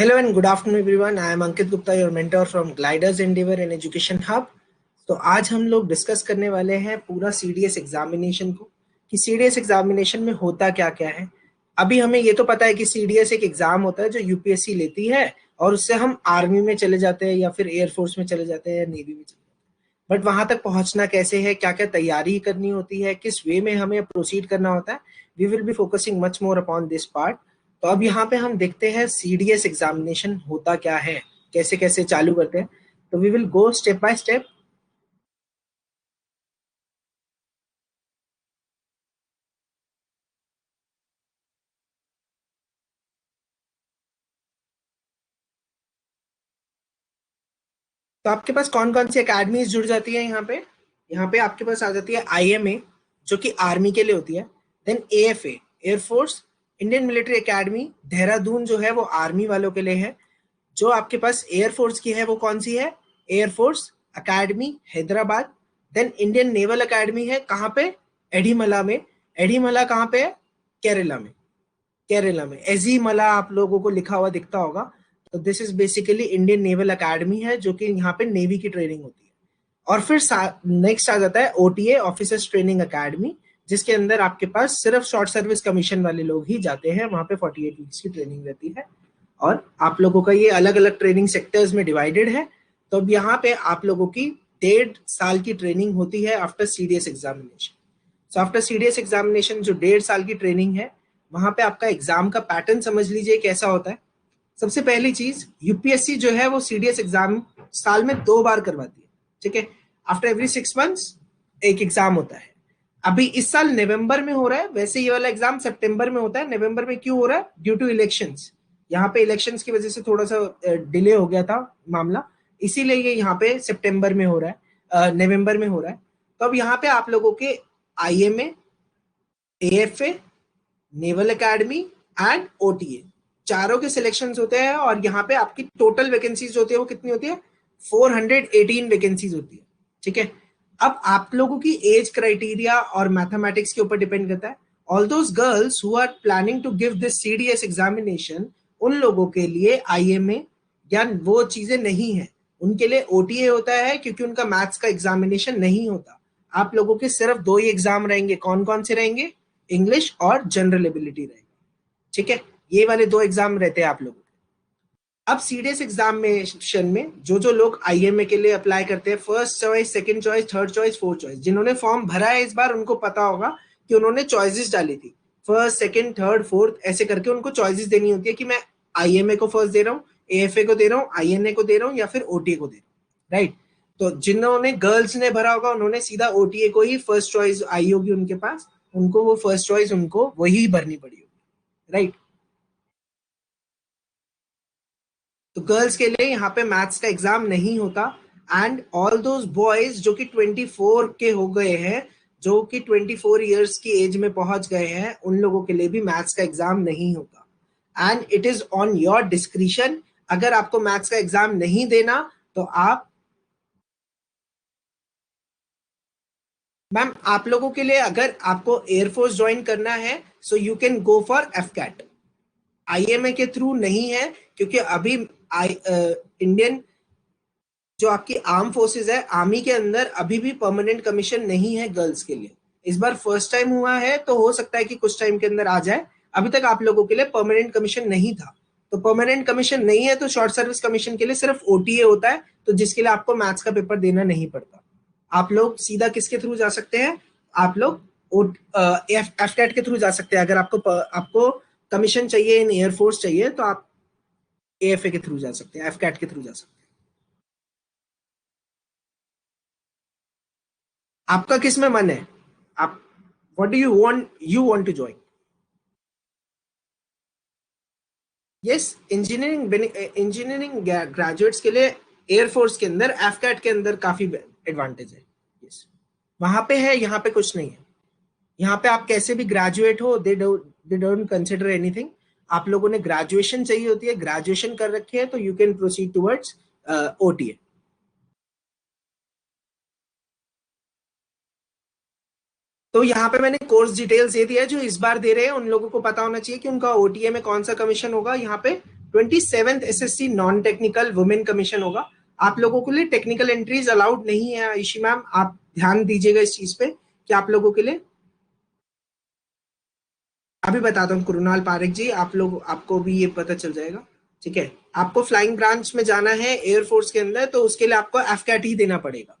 Hello and good afternoon everyone. I am Ankit Gupta, your mentor from Gliders Endeavor and Education Hub. तो आज हम लोग discuss करने वाले हैं पूरा सीडीएस एग्जामिनेशन को कि सीडीएस एग्जामिनेशन में होता क्या क्या है। अभी हमें ये तो पता है कि सीडीएस एक एग्जाम होता है जो यूपीएससी लेती है और उससे हम आर्मी में चले जाते हैं या फिर एयरफोर्स में चले जाते हैं या नेवी में चले जाते हैं। बट वहां तक पहुंचना कैसे है, क्या क्या तैयारी करनी होती है, किस वे में हमें प्रोसीड करना होता है, we will be focusing much more upon this part. तो अब यहाँ पे हम देखते हैं सीडीएस एग्जामिनेशन होता क्या है, कैसे कैसे चालू करते हैं। तो we will go step by step. तो आपके पास कौन कौन सी एकेडमीज जुड़ जाती है यहाँ पे आपके पास आ जाती है आईएमए जो कि आर्मी के लिए होती है। Then AFA air force Indian military academy Dehradun जो है वो आर्मी वालों के लिए है। जो आपके पास एयरफोर्स की है वो कौन सी है, air force academy Hyderabad. Then Indian naval academy है कहाँ पे, एडीमला में। एडीमला कहाँ पे है, केरला में। केरला में एजीमला आप लोगों को लिखा हुआ दिखता होगा। तो this is basically Indian naval academy है जो कि यहाँ पे नेवी की ट्रेनिंग होती है। और फिर नेक्स्ट आ जाता है ओटीए ऑफिसर्स ट्रेनिंग एकेडमी, जिसके अंदर आपके पास सिर्फ शॉर्ट सर्विस कमीशन वाले लोग ही जाते हैं। वहां पे 48 वीक्स की ट्रेनिंग रहती है और आप लोगों का ये अलग अलग ट्रेनिंग सेक्टर्स में डिवाइडेड है। तो अब यहाँ पे आप लोगों की 1.5 साल की ट्रेनिंग होती है after CDS examination. So after CDS examination जो 1.5 साल की ट्रेनिंग है, वहां पे आपका एग्जाम का पैटर्न समझ लीजिए कैसा होता है। सबसे पहली चीज, यूपीएससी जो है वो सीडीएस एग्जाम साल में 2 बार करवाती है, ठीक है। आफ्टर एवरी 6 मंथ्स एक एग्जाम होता है। अभी इस साल नवंबर में हो रहा है, वैसे ये वाला एग्जाम सितंबर में होता है। नवंबर में क्यों हो रहा है, ड्यू टू इलेक्शंस। यहाँ पे इलेक्शंस की वजह से थोड़ा सा डिले हो गया था मामला, इसीलिए ये यहाँ पे सितंबर में हो रहा है, नवंबर में हो रहा है। तो अब यहाँ पे आप लोगों के IMA, AFA, naval academy and OTA चारों के सिलेक्शंस होते हैं। और यहाँ पे आपकी टोटल वैकेंसीज होती है वो कितनी होती है, 418 वैकेंसीज होती है, ठीक है। अब आप लोगों की एज क्राइटेरिया और मैथमेटिक्स के ऊपर डिपेंड करता है। All those girls who are planning to give this CDS examination, उन लोगों के लिए आईएमए या वो चीजें नहीं है, उनके लिए ओटीए होता है, क्योंकि उनका मैथ्स का एग्जामिनेशन नहीं होता। आप लोगों के सिर्फ 2 ही एग्जाम रहेंगे। कौन कौन से रहेंगे, इंग्लिश और जनरल एबिलिटी रहेगा, ठीक है। ये वाले 2 एग्जाम रहते हैं आप लोगों के। अब सीडीएस एग्जामिनेशन में जो जो लोग आईएमए के लिए अप्लाई करते हैं, first choice, second choice, third choice, fourth choice, जिन्होंने फॉर्म भरा है इस बार उनको पता होगा कि उन्होंने चॉइसेस डाली थी। फर्स्ट, सेकंड, थर्ड, फोर्थ ऐसे करके उनको चॉइसेस देनी होती है कि मैं आईएमए को फर्स्ट दे रहा हूँ, एएफए को दे रहा हूँ, आईएनए को दे रहा हूँ या फिर ओटीए को दे रहा हूँ, राइट। तो जिन्होंने गर्ल्स ने भरा होगा उन्होंने सीधा ओटीए को ही फर्स्ट चॉइस आई होगी उनके पास, उनको वो फर्स्ट चॉइस उनको वही भरनी पड़ी होगी, राइट। तो गर्ल्स के लिए यहाँ पे मैथ्स का एग्जाम नहीं होता। एंड ऑल दोज बॉयज जो कि 24 के हो गए हैं, जो कि 24 ईयर्स की एज में पहुंच गए हैं, उन लोगों के लिए भी मैथ्स का एग्जाम नहीं होता। And it is on your discretion. अगर आपको मैथ्स का एग्जाम नहीं देना तो आप, मैम आप लोगों के लिए अगर आपको एयरफोर्स ज्वाइन करना है so you can go for AFCAT. IMA के थ्रू नहीं है, क्योंकि अभी इंडियन जो आपकी आर्म फोर्सेज है, आर्मी के अंदर अभी भी परमानेंट कमीशन नहीं है गर्ल्स के लिए। इस बार फर्स्ट टाइम हुआ है, तो हो सकता है कि कुछ टाइम के अंदर आ जाए। अभी तक आप लोगों के लिए परमानेंट कमीशन नहीं था। तो परमानेंट कमीशन नहीं है तो शॉर्ट सर्विस कमीशन के लिए सिर्फ ओटीए होता है, तो जिसके लिए आपको मैथ्स का पेपर देना नहीं पड़ता। आप लोग सीधा किसके थ्रू जा सकते हैं, आप लोग एफकैट के थ्रू जा सकते हैं। अगर आपको कमीशन चाहिए इन एयरफोर्स चाहिए तो आप एएफए के थ्रू जा सकते हैं, एफकैट के थ्रू जा सकते हैं। आपका किस में मन है, आप what do you want to join. Yes, engineering graduates के लिए एयरफोर्स के अंदर एफकैट के अंदर काफी एडवांटेज है। यस, वहां पे है, यहाँ पे कुछ नहीं है। यहाँ पे आप कैसे भी ग्रेजुएट हो, दे डोंट कंसिडर एनीथिंग। आप लोगों ने ग्रेजुएशन चाहिए होती है, ग्रेजुएशन कर रखी है तो you can proceed towards OTA. तो यहाँ पे मैंने कोर्स डिटेल्स दे दिया है। जो इस बार दे रहे हैं उन लोगों को पता होना चाहिए कि उनका ओटीए में कौन सा कमीशन होगा। यहाँ पे 27th SSC non technical women commission होगा। आप लोगों के लिए टेक्निकल एंट्रीज अलाउड नहीं है आयुषी मैम, आप ध्यान दीजिएगा इस चीज पे कि आप लोगों के लिए, अभी बताता हूँ कुरुणाल पारिक जी, आप लोग, आपको भी ये पता चल जाएगा। ठीक है, आपको फ्लाइंग ब्रांच में जाना है एयरफोर्स के अंदर, तो उसके लिए आपको एफकैट ही देना पड़ेगा।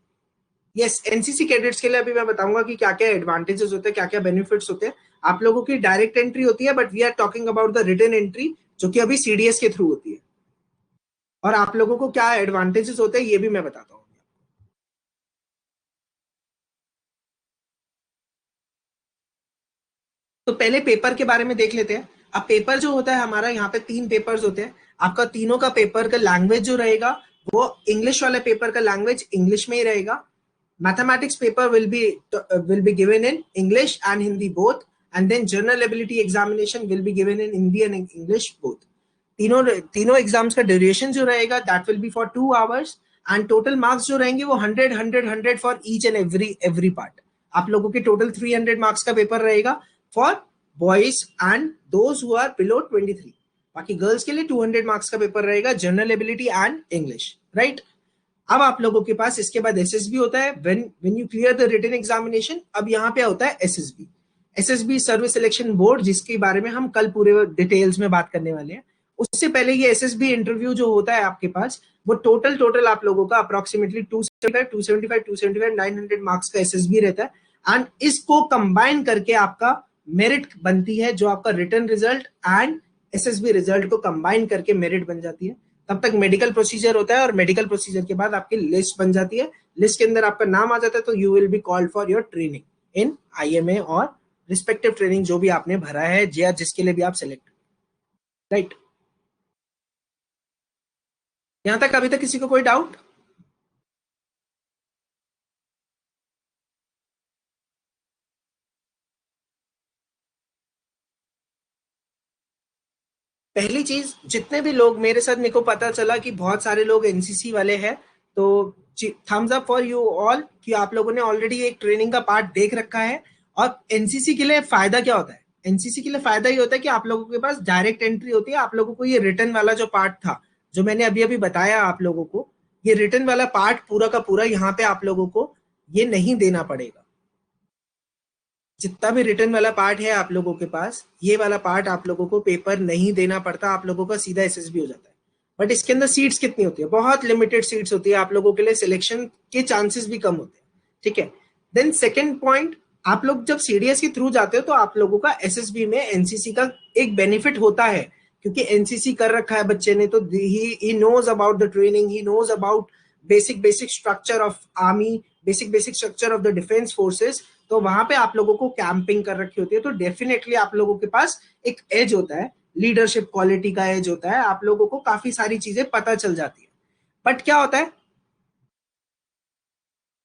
यस, एनसीसी कैडेट्स के लिए अभी मैं बताऊंगा कि क्या क्या एडवांटेजेस होते हैं, क्या क्या बेनिफिट्स होते हैं। आप लोगों की डायरेक्ट एंट्री होती है, but we are talking about the written entry, जो कि अभी सीडीएस के थ्रू होती है। और आप लोगों को क्या एडवांटेजेस होते हैं ये भी मैं बताता हूँ। तो पहले पेपर के बारे में देख लेते हैं। अब पेपर जो होता है हमारा, यहाँ पे 3 पेपर्स होते हैं। आपका तीनों का पेपर का लैंग्वेज जो रहेगा वो इंग्लिश वाले पेपर का लैंग्वेज इंग्लिश में ही रहेगा। Mathematics paper will be given in English and Hindi both, and then general ability examination will be given in Hindi and English both. तीनों तीनों एग्जाम्स का ड्यूरेशन जो रहेगा that will be for 2 hours, and total marks जो रहेंगे वो 100 for each and every part. आप लोगों के टोटल 300 मार्क्स का पेपर रहेगा for boys and those who are below 23। बाकी गर्ल्स के लिए 200 मार्क्स का पेपर रहेगा, general ability and English, right. अब आप लोगों के पास इसके बाद एसएसबी होता है, when you clear the written examination. अब यहाँ पे होता है SSB, SSB service selection board, जिसके बारे में हम कल पूरे डिटेल्स में बात करने वाले हैं। उससे पहले ये एसएसबी इंटरव्यू जो होता है आपके पास, वो टोटल आप लोगों का अप्रोक्सीमेटली 275 900 मार्क्स का एसएसबी रहता है। एंड इसको कंबाइन करके आपका मेरिट बनती है, जो आपका written result and SSB result को कंबाइन करके मेरिट बन जाती है। तब तक मेडिकल प्रोसीजर होता है, और मेडिकल प्रोसीजर के बाद आपकी लिस्ट बन जाती है। लिस्ट के अंदर आपका नाम आ जाता है, तो you will be called for your training in IMA और रिस्पेक्टिव ट्रेनिंग जो भी आपने भरा है या जिसके लिए भी आप सिलेक्ट, राइट। यहां तक अभी तक किसी को कोई डाउट? पहली चीज, जितने भी लोग मेरे साथ, मेरे को पता चला कि बहुत सारे लोग एनसीसी वाले हैं, तो thumbs up for you all कि आप लोगों ने ऑलरेडी एक ट्रेनिंग का पार्ट देख रखा है। और एनसीसी के लिए फायदा क्या होता है? एनसीसी के लिए फायदा ये होता है कि आप लोगों के पास डायरेक्ट एंट्री होती है। आप लोगों को ये रिटर्न वाला जो पार्ट था, जो मैंने अभी अभी बताया आप लोगों को, ये रिटर्न वाला पार्ट पूरा का पूरा यहाँ पे आप लोगों को ये नहीं देना पड़ेगा। जितना भी रिटर्न वाला पार्ट है आप लोगों के पास, ये वाला पार्ट आप लोगों को पेपर नहीं देना पड़ता, आप लोगों का सीधा एसएसबी हो जाता है। बट इसके अंदर सीट्स कितनी होती है? बहुत लिमिटेड सीट्स होती है, आप लोगों के लिए सिलेक्शन के चांसेस भी कम होते हैं। ठीक है, देन सेकेंड पॉइंट, आप लोग जब सीडीएस के थ्रू जाते हो तो आप लोगों का एसएसबी में एनसीसी का एक बेनिफिट होता है, क्योंकि एनसीसी कर रखा है बच्चे ने, तो he knows about the training, he knows about basic structure of army, basic structure of the defence forces. तो वहां पे आप लोगों को कैंपिंग कर रखी होती है, तो डेफिनेटली आप लोगों के पास एक एज होता है, लीडरशिप क्वालिटी का एज होता है, आप लोगों को काफी सारी चीजें पता चल जाती है। बट क्या होता है,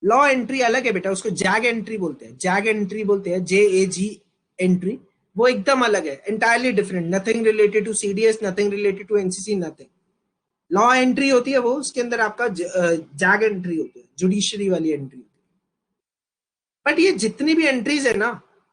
लॉ एंट्री अलग है बेटा, उसको जैग एंट्री बोलते हैं, जैग एंट्री बोलते हैं, JAG एंट्री, वो एकदम अलग है, entirely different, nothing related to CDS, nothing related to NCC, nothing. Law entry होती है वो, उसके अंदर आपका जैग एंट्री होती है, जुडिशरी वाली एंट्री। बट ये जितनी भी एंट्रीज है ना,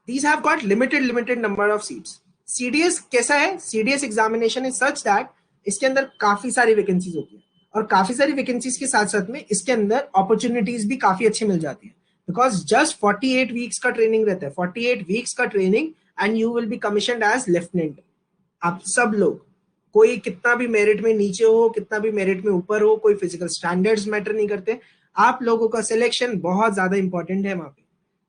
these have got limited number of seats. CDS कैसा है? CDS examination is such that इसके अंदर काफी सारी वैकेंसीज होती है, और काफी सारी वैकेंसीज के साथ साथ में इसके अंदर अपॉर्चुनिटीज भी काफी अच्छी मिल जाती है, बिकॉज जस्ट 48 वीक्स का ट्रेनिंग रहता है, 48 वीक्स का training, and you will be commissioned as lieutenant. आप सब लोग, कोई कितना भी मेरिट में नीचे हो, कितना भी मेरिट में ऊपर हो, कोई फिजिकल स्टैंडर्ड्स मैटर नहीं करते, आप लोगों का सिलेक्शन बहुत ज्यादा इंपॉर्टेंट है वहां पे।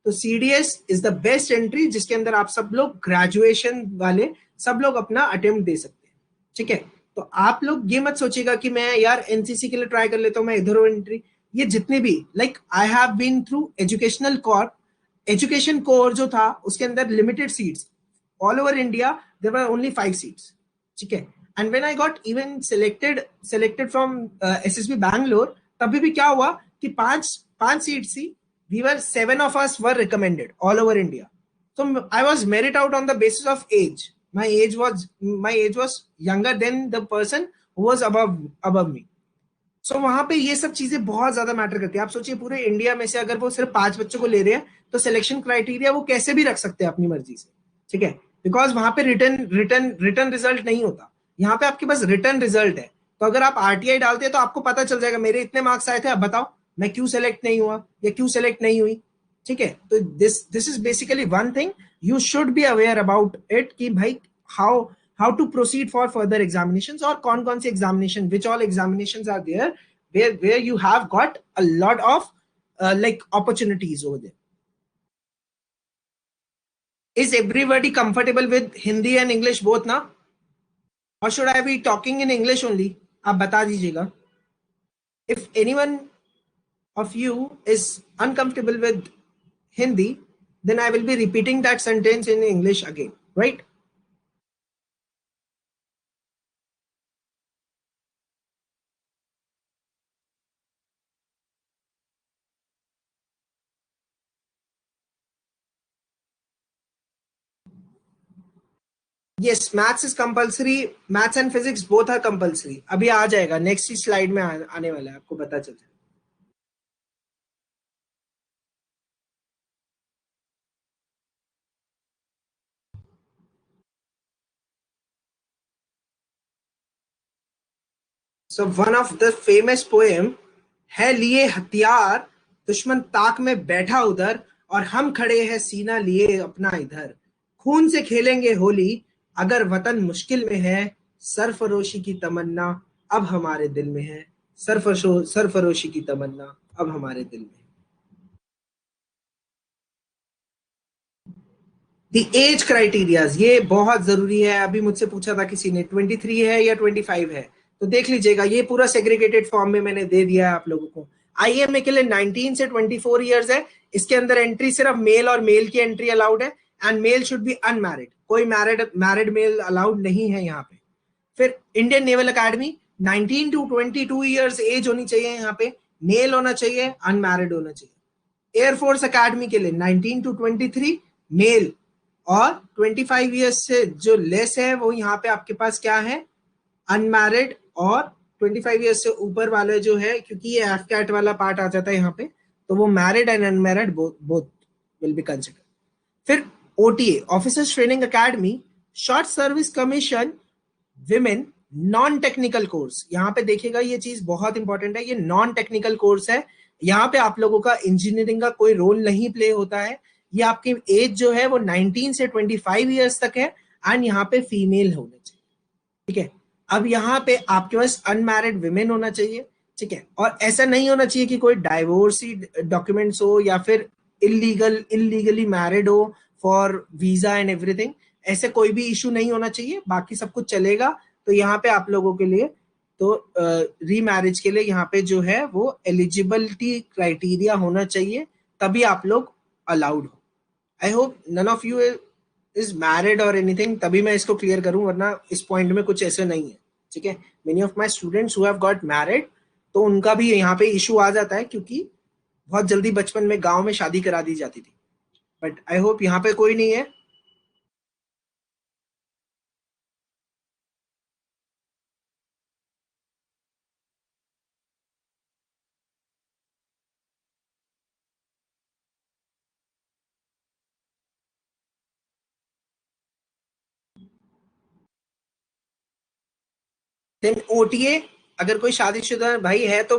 तो CDS is the best entry, जिसके अंदर आप सब लोग ग्रेजुएशन वाले सब लोग अपना अटेम्प्ट दे सकते हैं। ठीक है, तो आप लोग ये मत सोचिएगा कि मैं यार एनसीसी के लिए ट्राई कर लेता हूँ, मैं इधर एंट्री। ये जितने भी, like I have been through educational corps, education corps जो था उसके अंदर limited seats, all over India there were only 5 seats. ठीक है, and when I got even selected from SSB Bangalore, तभी भी क्या हुआ कि पांच पांच सीट्स थी, we were 7 of us were recommended all over India. So I was merit out on the basis of age. My age was younger than the person who was above me. So वहां पे ये सब चीजें बहुत ज्यादा matter करती है। आप सोचिए पूरे इंडिया में से अगर वो सिर्फ 5 बच्चों को ले रहे हैं, तो सिलेक्शन क्राइटेरिया वो कैसे भी रख सकते हैं अपनी मर्जी से। ठीक है, बिकॉज वहां पे रिटर्न रिजल्ट नहीं होता, यहाँ पे आपके पास रिटर्न रिजल्ट है। तो अगर आप आरटीआई डालते हैं तो आपको पता चल जाएगा मेरे इतने मार्क्स आए थे, अब बताओ मैं क्यों सेलेक्ट नहीं हुआ या क्यों सेलेक्ट नहीं हुई। ठीक है, तो this is basically one thing you should be aware about it कि भाई how how to proceed for further examinations, और कौन कौन से examination, which all examinations are there where you have got a lot of like opportunities over there. Is everybody comfortable with Hindi and English both now, or should I be talking in English only? आप बता दीजिएगा. If anyone of you is uncomfortable with Hindi, then I will be repeating that sentence in English again, right? Yes, maths is compulsory. Maths and physics both are compulsory. अभी आ जाएगा, next ही slide में आने वाला है, आपको पता चल जाएगा. So one of the famous poem है लिए हथियार दुश्मन ताक में बैठा उधर और हम खड़े हैं सीना लिए अपना इधर, खून से खेलेंगे होली अगर वतन मुश्किल में है, सरफरोशी की तमन्ना अब हमारे दिल में है, सरफरोशी की तमन्ना अब हमारे दिल में है. दी एज क्राइटेरियाज ये बहुत जरूरी है. अभी मुझसे पूछा था किसी ने 23 है या 25 है, तो देख लीजिएगा ये पूरा सेग्रीगेटेड फॉर्म में मैंने दे दिया है आप लोगों को. आईएमए के लिए 19 से 24 ईयर्स है. इसके अंदर एंट्री सिर्फ मेल और मेल की एंट्री अलाउड है, and male should be unmarried. कोई मैरिड मेल अलाउड नहीं है यहाँ पे. फिर Indian naval academy 19 to 22 years age होनी चाहिए यहाँ पे, मेल होना चाहिए, अनमैरिड होना चाहिए. एयरफोर्स अकेडमी के लिए 19 टू 23 मेल, और 25 ईयर्स से जो लेस है वो यहाँ पे आपके पास क्या है, अनमैरिड. और 25 ईयर्स से ऊपर वाले जो है, क्योंकि ये एफ कैट वाला पार्ट आ जाता है यहाँ पे, तो वो married and unmarried both will be consider. फिर OTA officers training academy, short service commission women, non technical course. यहाँ पे देखिएगा ये चीज बहुत इंपॉर्टेंट है, ये नॉन टेक्निकल कोर्स है. यहाँ पे आप लोगों का इंजीनियरिंग का कोई रोल नहीं प्ले होता है. ये आपकी एज जो है वो 19 से 25 ईयर्स तक है, एंड यहाँ पे फीमेल होना चाहिए. ठीक है, अब यहाँ पे आपके पास अनमैरिड विमेन होना चाहिए. ठीक है, और ऐसा नहीं होना चाहिए कि कोई डाइवोर्सी डॉक्यूमेंट्स हो या फिर इलीगली मैरिड हो फॉर वीजा एंड एवरीथिंग. ऐसे कोई भी इशू नहीं होना चाहिए, बाकी सब कुछ चलेगा. तो यहाँ पे आप लोगों के लिए तो रीमैरिज के लिए यहाँ पे जो है वो एलिजिबिलिटी क्राइटेरिया होना चाहिए, तभी आप लोग अलाउड हो. I hope none of you is married और एनीथिंग, तभी मैं इसको क्लियर करूं, वरना इस पॉइंट में कुछ ऐसे नहीं है. ठीक है, many of my students who have got married, तो उनका भी यहाँ पे इशू आ जाता है, क्योंकि बहुत जल्दी बचपन में गांव में शादी करा दी जाती थी. बट आई होप यहाँ पे कोई नहीं है. देन ओटीए, अगर कोई शादीशुदा भाई है तो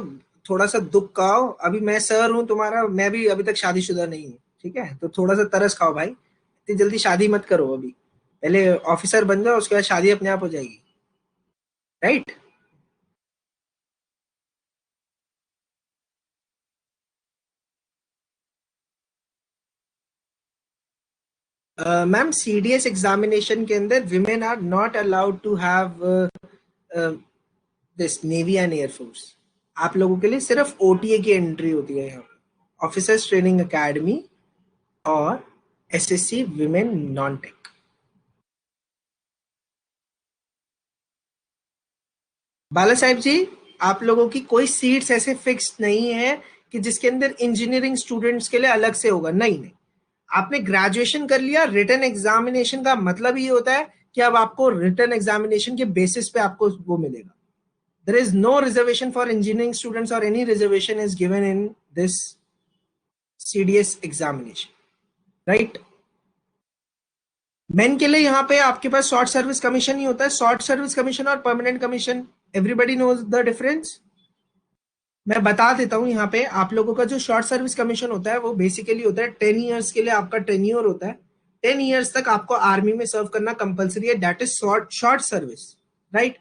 थोड़ा सा दुख खाओ. अभी मैं सर हूं तुम्हारा, मैं भी अभी तक शादीशुदा नहीं हूँ. ठीक है, तो थोड़ा सा तरस खाओ भाई, इतनी जल्दी शादी मत करो. अभी पहले ऑफिसर बन जाओ, उसके बाद शादी अपने आप हो जाएगी. राइट. मैम सीडीएस एग्जामिनेशन के अंदर women are not allowed to have this navy and air force. आप लोगों के लिए सिर्फ ओटीए की एंट्री होती है यहाँ पे, ऑफिसर्स ट्रेनिंग एकेडमी और एसएससी विमेन नॉन टेक. बाला साहेब जी, आप लोगों की कोई सीट्स ऐसे फिक्स नहीं है कि जिसके अंदर इंजीनियरिंग स्टूडेंट्स के लिए अलग से होगा. नहीं नहीं, आपने ग्रेजुएशन कर लिया, रिटन एग्जामिनेशन का मतलब ये होता है कि अब आपको रिटन एग्जामिनेशन के बेसिस पे आपको वो मिलेगा. There is no reservation for engineering students, or any reservation is given in this CDS examination, right? Men के लिए यहाँ पे आपके पास शॉर्ट सर्विस कमीशन ही होता है। शॉर्ट सर्विस कमीशन और permanent commission, everybody knows the difference. मैं बता देता हूँ यहाँ पे, आप लोगों का जो शॉर्ट सर्विस कमीशन होता है वो बेसिकली होता है 10 ईयर्स के लिए आपका टेन्योर होता है। 10 ईयर्स तक आपको आर्मी में सर्व करना कंपलसरी है, that is short service, right.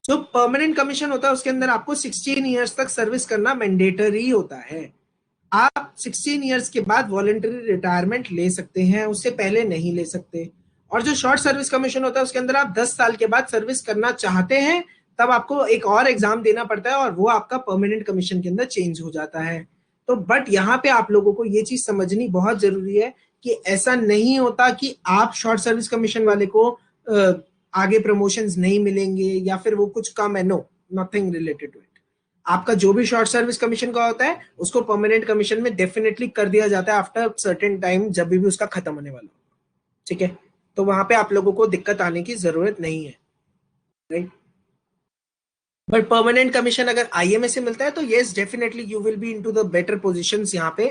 जो परमानेंट कमीशन होता है उसके अंदर आपको 16 ईयर्स तक सर्विस करना मैंडेटरी होता है। आप 16 ईयर्स के बाद वॉलंटरी रिटायरमेंट ले सकते हैं, उससे पहले नहीं ले सकते। और जो शॉर्ट सर्विस कमीशन होता है उसके अंदर आप 10 साल के बाद सर्विस करना चाहते हैं तब आपको एक और एग्जाम देना पड़ता है और वो आपका परमानेंट कमीशन के अंदर चेंज हो जाता है। तो बट यहाँ पे आप लोगों को ये चीज समझनी बहुत जरूरी है कि ऐसा नहीं होता कि आप शॉर्ट सर्विस कमीशन वाले को आगे प्रमोशंस नहीं मिलेंगे या फिर वो कुछ कम है, no, nothing related to it. आपका जो भी शॉर्ट सर्विस कमीशन का होता है उसको परमानेंट कमीशन में डेफिनेटली कर दिया जाता है आफ्टर सर्टेन टाइम, जब भी उसका खत्म होने वाला होगा, ठीक है। तो वहां पे आप लोगों को दिक्कत आने की जरूरत नहीं है, राइट। बट परमानेंट कमीशन अगर आईएमए से मिलता है तो yes definitely you will be into the better positions यहाँ पे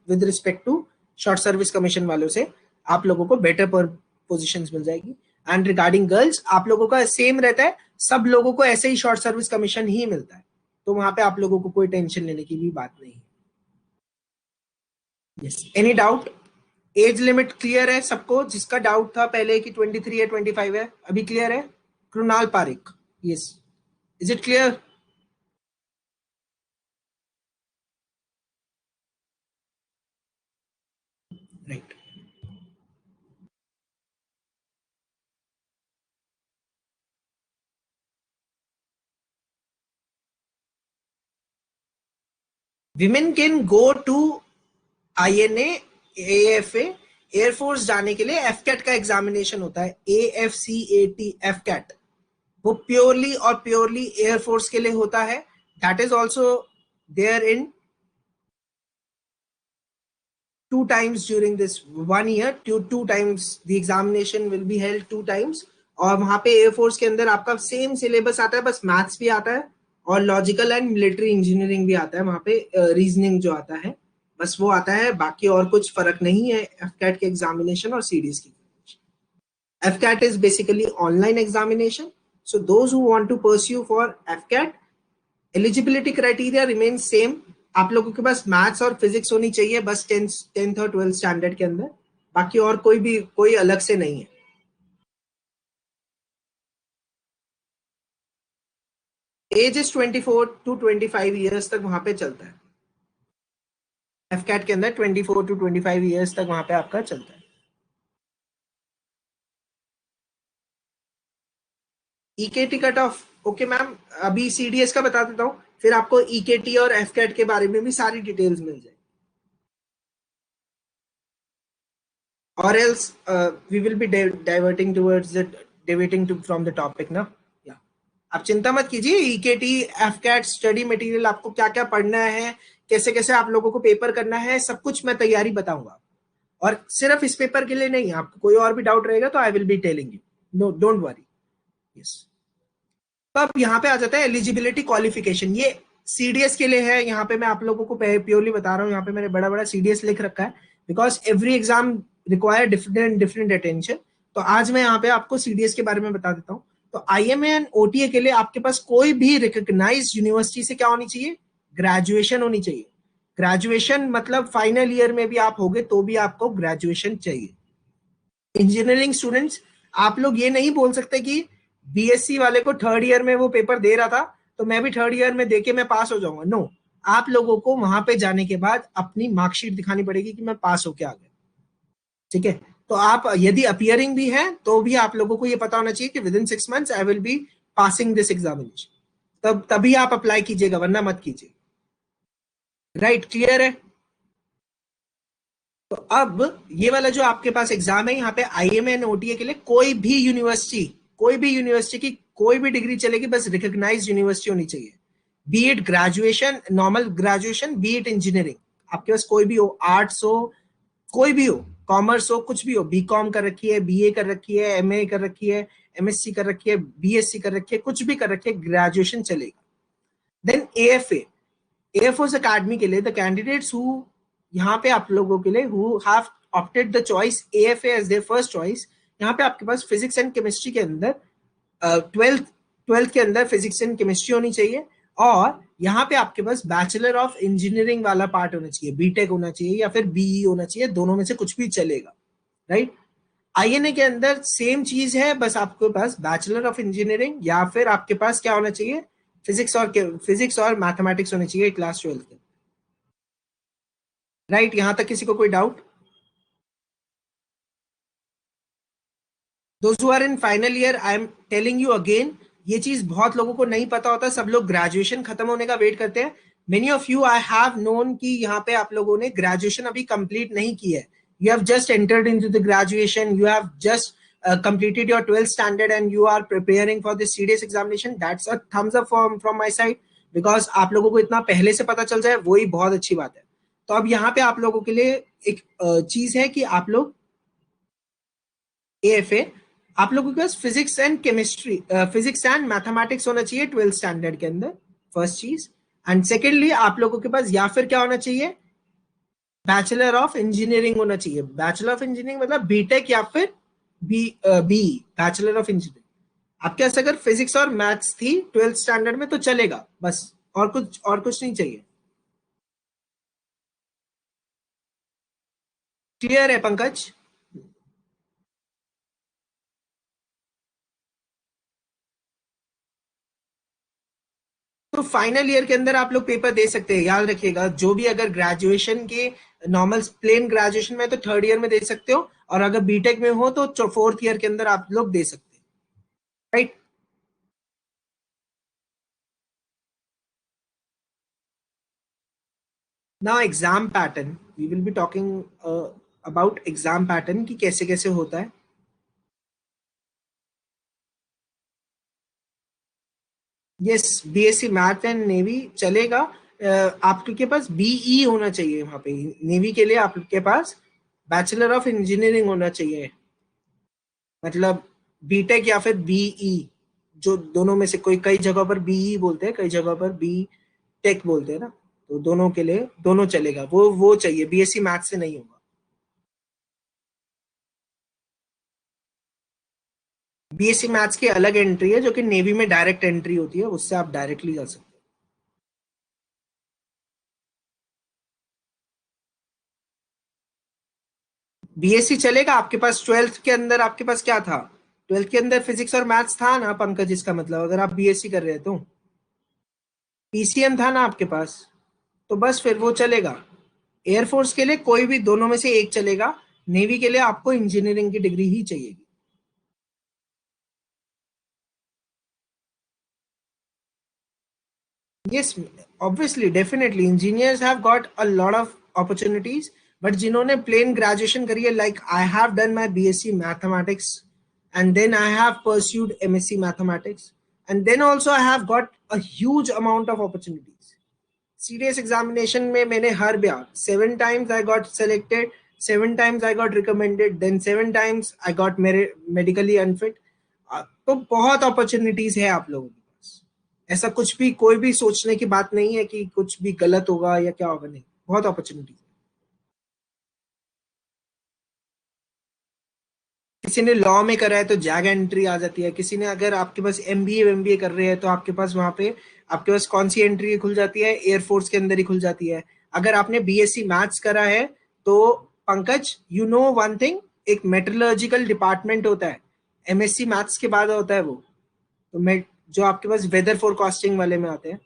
with respect to short service commission वालों से आप लोगों को बेटर पोजीशंस मिल जाएगी। एंड रिगार्डिंग गर्ल्स आप लोगों का सेम रहता है, सब लोगों को ऐसे ही शॉर्ट सर्विस कमीशन ही मिलता है, तो वहां पे आप लोगों को कोई टेंशन लेने की भी बात नहीं है। Yes, any doubt? Age limit clear है सबको? जिसका डाउट था पहले कि 23 है 25 है, अभी क्लियर है? Krunal Pareek, yes, is it clear? Right. Women can go to INA, AFA, air force जाने के लिए एफकैट का एग्जामिनेशन होता है, AFCAT, एफकैट। वो प्योरली और प्योरली एयरफोर्स के लिए होता है। That is also there in 2 times during this 1 year, two times the examination will be held 2 times। और वहां पे एयरफोर्स के अंदर आपका सेम सिलेबस आता है, बस मैथ्स भी आता है और लॉजिकल एंड मिलिट्री इंजीनियरिंग भी आता है, वहां पे रीजनिंग जो आता है बस वो आता है, बाकी और कुछ फर्क नहीं है एफकैट के एग्जामिनेशन और सीडीएस की। AFCAT is basically online examination, so those who want to pursue for FCAT, eligibility criteria remain same. आप लोगों के पास मैथ्स और फिजिक्स होनी चाहिए बस 10th और 12th स्टैंडर्ड के अंदर, बाकी और कोई अलग से नहीं है। एज इज 24 to 25 ईयर्स तक वहां पे चलता है। एफकैट के अंदर 24 to 25 ईयर्स तक वहां पे आपका चलता है। ईकेटी कट ऑफ, ओके मैम, अभी सीडीएस का बता देता हूँ, फिर आपको ईकेटी और एफकैट के बारे में भी सारी डिटेल्स मिल जाएगी। or else we will be diverting towards the deviating to from the topic ना। या आप चिंता मत कीजिए, ईकेटी एफकैट स्टडी मटेरियल आपको क्या क्या पढ़ना है, कैसे कैसे आप लोगों को पेपर करना है, सब कुछ मैं तैयारी बताऊंगा। और सिर्फ इस पेपर के लिए नहीं, आपको कोई और भी डाउट रहेगा तो I will be telling you, no don't worry. Yes, तो अब यहाँ पे आ जाता है एलिजिबिलिटी क्वालिफिकेशन। ये सीडीएस के लिए है, यहाँ पे मैं आप लोगों को प्योरली बता रहा हूँ, यहाँ पे मैंने बड़ा बड़ा सीडीएस लिख रखा है because every exam require different different attention. तो आज मैं यहाँ पे आपको सीडीएस के बारे में बता देता हूँ। तो आईएमए एंड ओटीए के लिए आपके पास कोई भी रिकॉग्नाइज यूनिवर्सिटी से क्या होनी चाहिए, ग्रेजुएशन होनी चाहिए। ग्रेजुएशन मतलब फाइनल ईयर में भी आप होगे तो भी आपको ग्रेजुएशन चाहिए। इंजीनियरिंग स्टूडेंट्स, आप लोग ये नहीं बोल सकते कि बीएससी वाले को थर्ड ईयर में वो पेपर दे रहा था तो मैं भी थर्ड ईयर में देके मैं पास हो जाऊंगा, नो। आप लोगों को वहां पे जाने के बाद अपनी मार्कशीट दिखानी पड़ेगी कि मैं पास होके आ गया, ठीक है। तो आप यदि अपियरिंग भी है तो भी आप लोगों को ये पता होना चाहिए कि with in 6 months I will be passing this examination, तब तभी आप अप्लाई कीजिएगा, वरना मत कीजिए। राइट, क्लियर है? तो अब ये वाला जो आपके पास एग्जाम है, यहाँ पे आईएमए एंड ओटीए के लिए कोई भी यूनिवर्सिटी की कोई भी डिग्री चलेगी, बस रिकॉग्नाइज्ड यूनिवर्सिटी होनी चाहिए। B it graduation, normal graduation, B it engineering, आपके पास कोई भी हो, आर्ट्स हो, कोई भी हो, कॉमर्स हो, कुछ भी हो, बीकॉम कर रखी है, बीए कर रखी है, एमए कर रखी है, एमएससी कर रखी है, बीएससी कर रखी है, कुछ भी कर रखी है, ग्रेजुएशन चलेगा। देन एएफए, एयरफोर्स अकेडमी के लिए द कैंडिडेट्स हु, यहाँ पे आप लोगों के लिए who have opted the choice AFA as their first choice, यहाँ पे आपके पास फिजिक्स एंड केमिस्ट्री के अंदर ट्वेल्थ के अंदर फिजिक्स एंड केमिस्ट्री होनी चाहिए, और यहाँ पे आपके पास बैचलर ऑफ इंजीनियरिंग वाला पार्ट होना चाहिए, बीटेक होना चाहिए या फिर बीई होना चाहिए, दोनों में से कुछ भी चलेगा, राइट। आईएनए के अंदर सेम चीज है, बस आपके पास बैचलर ऑफ इंजीनियरिंग या फिर आपके पास क्या होना चाहिए, फिजिक्स और मैथमेटिक्स होने चाहिए क्लास 12 के, राइट। यहां तक किसी को कोई doubt? Those who are in final year, I am telling you again, ये चीज बहुत लोगों को नहीं पता होता, सब लोग ग्रेजुएशन खत्म होने का वेट करते हैं। Many of you I have known कि यहाँ पे आप लोगों ने ग्रेजुएशन अभी कंप्लीट नहीं की है, you have just entered into the graduation, you have just completed your 12th standard and you are preparing for this CDS examination. That's a thumbs up from my side, because आप लोगों को इतना पहले से पता चल जाए वही बहुत अच्छी बात है। तो अब यहाँ पे आप लोगों के लिए एक चीज है कि आप लोग एएफए, आप लोगों के पास physics and chemistry, physics and mathematics होना चाहिए 12th स्टैंडर्ड के अंदर, फर्स्ट चीज। एंड सेकेंडली आप लोगों के पास या फिर क्या होना चाहिए, बैचलर ऑफ इंजीनियरिंग होना चाहिए। बैचलर ऑफ इंजीनियरिंग मतलब बीटेक या फिर बी बैचलर ऑफ इंजीनियरिंग। आपके पास अगर फिजिक्स और मैथ्स थी 12th स्टैंडर्ड में तो चलेगा, बस और कुछ नहीं चाहिए। क्लियर है पंकज? तो फाइनल ईयर के अंदर आप लोग पेपर दे सकते हैं, याद रखिएगा, जो भी अगर ग्रेजुएशन के नॉर्मल प्लेन ग्रेजुएशन में तो थर्ड ईयर में दे सकते हो, और अगर बीटेक में हो तो फोर्थ ईयर के अंदर आप लोग दे सकते हैं, राइट। ना exam pattern, we will be talking about exam pattern कि कैसे कैसे होता है। Yes, BSc math and navy चलेगा। आपके पास बीई होना चाहिए वहां पे, नेवी के लिए आपके पास बैचलर ऑफ इंजीनियरिंग होना चाहिए, मतलब बीटेक या फिर बीई, जो दोनों में से कोई, कई जगह पर बीई बोलते हैं, कई जगह पर बी टेक बोलते हैं ना, तो दोनों के लिए दोनों चलेगा, वो चाहिए, बीएससी मैथ से नहीं होगा। बीएससी मैथ्स की अलग एंट्री है, जो कि नेवी में डायरेक्ट एंट्री होती है, उससे आप डायरेक्टली जा सकते हैं। बीएससी चलेगा आपके पास, ट्वेल्थ के अंदर आपके पास क्या था, ट्वेल्थ के अंदर फिजिक्स और मैथ्स था ना पंकज, इसका मतलब अगर आप बीएससी कर रहे हैं तो पीसीएम था ना आपके पास, तो बस फिर वो चलेगा। एयरफोर्स के लिए कोई भी दोनों में से एक चलेगा, नेवी के लिए आपको इंजीनियरिंग की डिग्री ही चाहिए। Yes, obviously, definitely, engineers have got a lot of opportunities, but जिन्होंने plain graduation करी है, like I have done my BSc mathematics, and then I have pursued MSc mathematics, and then also I have got a huge amount of opportunities. Serious examination में मैंने हर बार 7 times I got selected, 7 times I got recommended, then 7 times I got medically unfit. तो बहुत opportunities है आप लोगों के पास, ऐसा कुछ भी कोई भी सोचने की बात नहीं है कि कुछ भी गलत होगा या क्या होगा, नहीं, बहुत अपॉर्चुनिटी। किसी ने लॉ में करा है तो जैग एंट्री आ जाती है, किसी ने अगर आपके पास एमबीए कर रहे हैं तो आपके पास वहां पे आपके पास कौन सी एंट्री खुल जाती है, एयरफोर्स के अंदर ही खुल जाती है। अगर आपने बीएससी मैथ्स करा है तो Pankaj, you know one thing, एक मेट्रोलॉजिकल डिपार्टमेंट होता है, एमएससी मैथ्स के बाद होता है वो, तो मैं जो आपके पास वेदर फोरकास्टिंग वाले में आते हैं।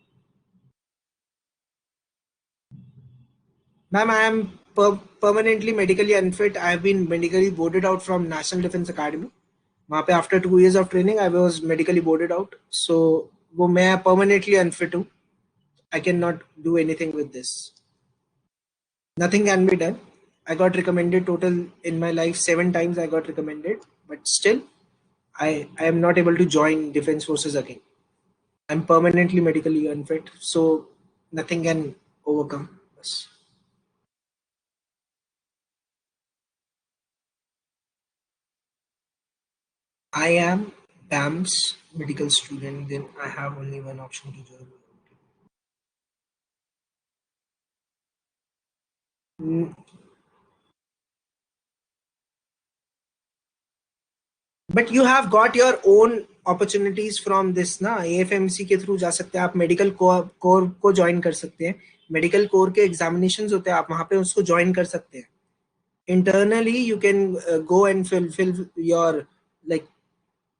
Ma'am, I am permanently medically unfit. I have been medically boarded out from National Defense Academy. वहाँ पे after 2 years of training, I was medically boarded out. So वो मैं permanently unfit हूँ. I cannot do anything with this. Nothing can be done. I got recommended total in my life 7 times. I got recommended, but still, I am not able to join defense forces again. I'm permanently medically unfit. So nothing can overcome us. I am BAMS medical student, then I have only one option to join. Mm, but you have got your own opportunities from this ना, AFMC के through जा सकते हैं आप, medical corps को join कर सकते हैं, मेडिकल कोर के एग्जामिनेशंस होते हैं, आप वहां पे उसको ज्वाइन कर सकते हैं। internally you can go and fill your like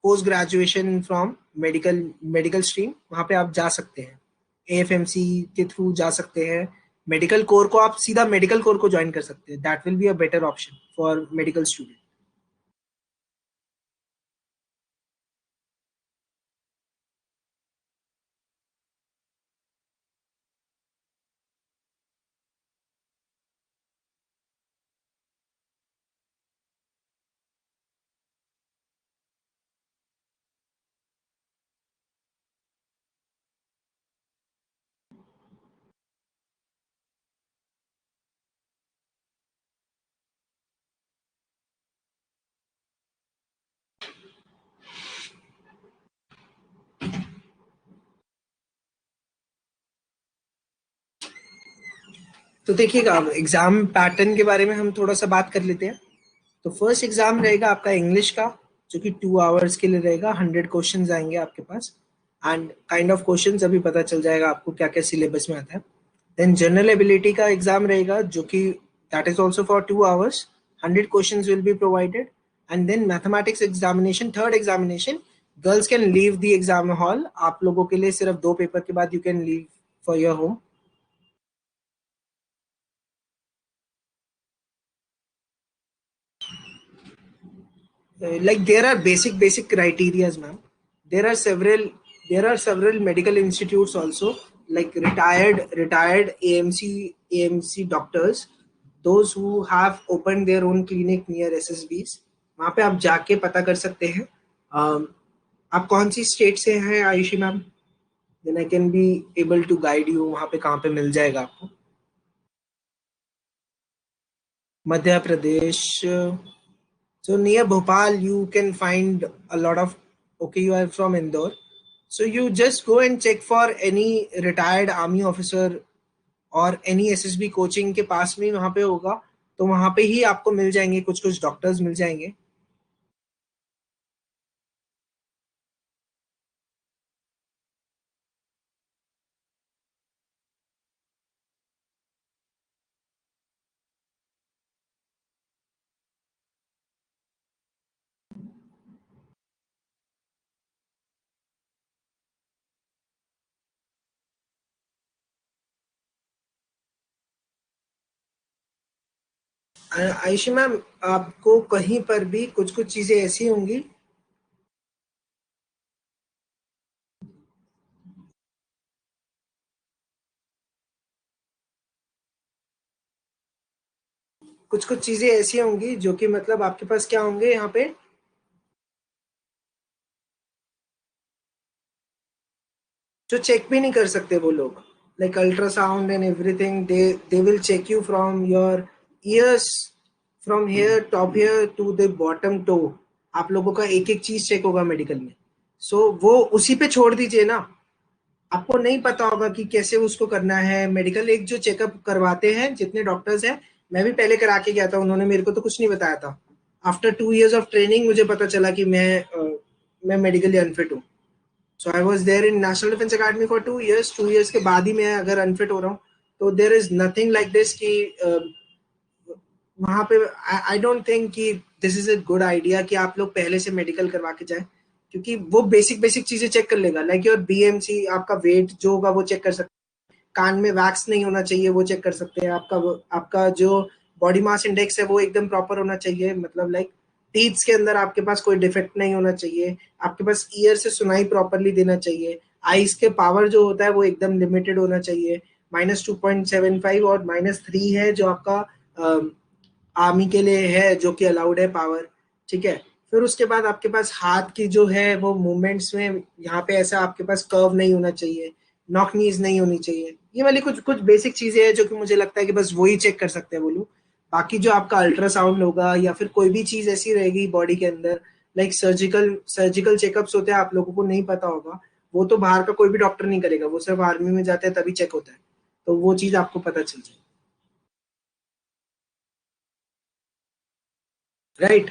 post graduation from medical stream, वहां पे आप जा सकते हैं, एएफएमसी के थ्रू जा सकते हैं। मेडिकल कोर को आप सीधा मेडिकल कोर को ज्वाइन कर सकते हैं, that will be a better option for medical student. तो देखिएगा, एग्जाम पैटर्न के बारे में हम थोड़ा सा बात कर लेते हैं। तो फर्स्ट एग्जाम रहेगा आपका इंग्लिश का, जो कि 2 आवर्स के लिए रहेगा, 100 क्वेश्चन आएंगे आपके पास, एंड काइंड ऑफ क्वेश्चंस अभी पता चल जाएगा आपको क्या क्या सिलेबस में आता है। देन जनरल एबिलिटी का एग्जाम रहेगा, जो कि that is also for 2 hours, 100 questions will be provided. And then mathematics examination, third examination, girls can leave the exam hall, आप लोगों के लिए सिर्फ 2 पेपर के बाद you can leave for your home. Like there are basic criterias, ma'am. there are several there are several medical institutes also, like retired AMC doctors, those who have opened their own clinic near SSBs, वहाँ पे आप जाके पता कर सकते हैं। आप कौन सी स्टेट से हैं Ayushi ma'am? Then I can be able to guide you वहाँ पे कहाँ पे मिल जाएगा आपको। Madhya Pradesh, so near Bhopal, you can find a lot of. Okay, you are from Indore, so you just go and check for any retired army officer और any SSB coaching के पास में वहाँ पे होगा, तो वहाँ पे ही आपको मिल जाएंगे, कुछ कुछ डॉक्टर्स मिल जाएंगे। आयुषी मैम, आपको कहीं पर भी कुछ कुछ चीजें ऐसी होंगी, कुछ कुछ चीजें ऐसी होंगी जो कि मतलब आपके पास क्या होंगे यहाँ पे, जो चेक भी नहीं कर सकते वो लोग, like ultrasound and everything, they will check you from your ears, from hair, top hair to the bottom toe, आप लोगों का एक एक चीज चेक होगा मेडिकल में। सो वो उसी पे छोड़ दीजिए ना, आपको नहीं पता होगा कि कैसे उसको करना है। मेडिकल एक जो चेकअप करवाते हैं जितने डॉक्टर्स हैं, मैं भी पहले करा के गया था, उन्होंने मेरे को तो कुछ नहीं बताया था। आफ्टर 2 years ऑफ ट्रेनिंग मुझे पता चला कि मैं मेडिकली अनफिट हूँ। So I was there in national defence academy for 2 years, 2 years के बाद ही मैं अगर अनफिट हो रहा हूँ, तो there is nothing like this कि वहां पे आई डोंट थिंक कि this is a good idea कि आप लोग पहले से मेडिकल करवा के जाए, क्योंकि वो बेसिक बेसिक चीजें चेक कर लेगा, लाइक योर बीएमसी, आपका वेट जो होगा वो चेक कर सकते हैं, कान में वैक्स नहीं होना चाहिए वो चेक कर सकते हैं, आपका जो बॉडी मास इंडेक्स है वो एकदम प्रॉपर होना चाहिए, मतलब लाइक टीथ्स के अंदर आपके पास कोई डिफेक्ट नहीं होना चाहिए, आपके पास ईयर से सुनाई प्रॉपरली देना चाहिए, आईज के पावर जो होता है वो एकदम लिमिटेड होना चाहिए, -2.75 और -3 है जो आपका आर्मी के लिए है, जो कि अलाउड है पावर। ठीक है, फिर उसके बाद आपके पास हाथ की जो है वो मूवमेंट्स में यहाँ पे ऐसा आपके पास कर्व नहीं होना चाहिए, नॉक नीज नहीं होनी चाहिए, ये वाली कुछ कुछ बेसिक चीजें हैं जो कि मुझे लगता है कि बस वही चेक कर सकते हैं वो लोग। बाकी जो आपका अल्ट्रासाउंड होगा या फिर कोई भी चीज ऐसी रहेगी बॉडी के अंदर, लाइक सर्जिकल चेकअप्स होते हैं, आप लोगों को नहीं पता होगा, वो तो बाहर का कोई भी डॉक्टर नहीं करेगा, वो सिर्फ आर्मी में जाते हैं तभी चेक होता है, तो वो चीज आपको पता चल जाए। Right.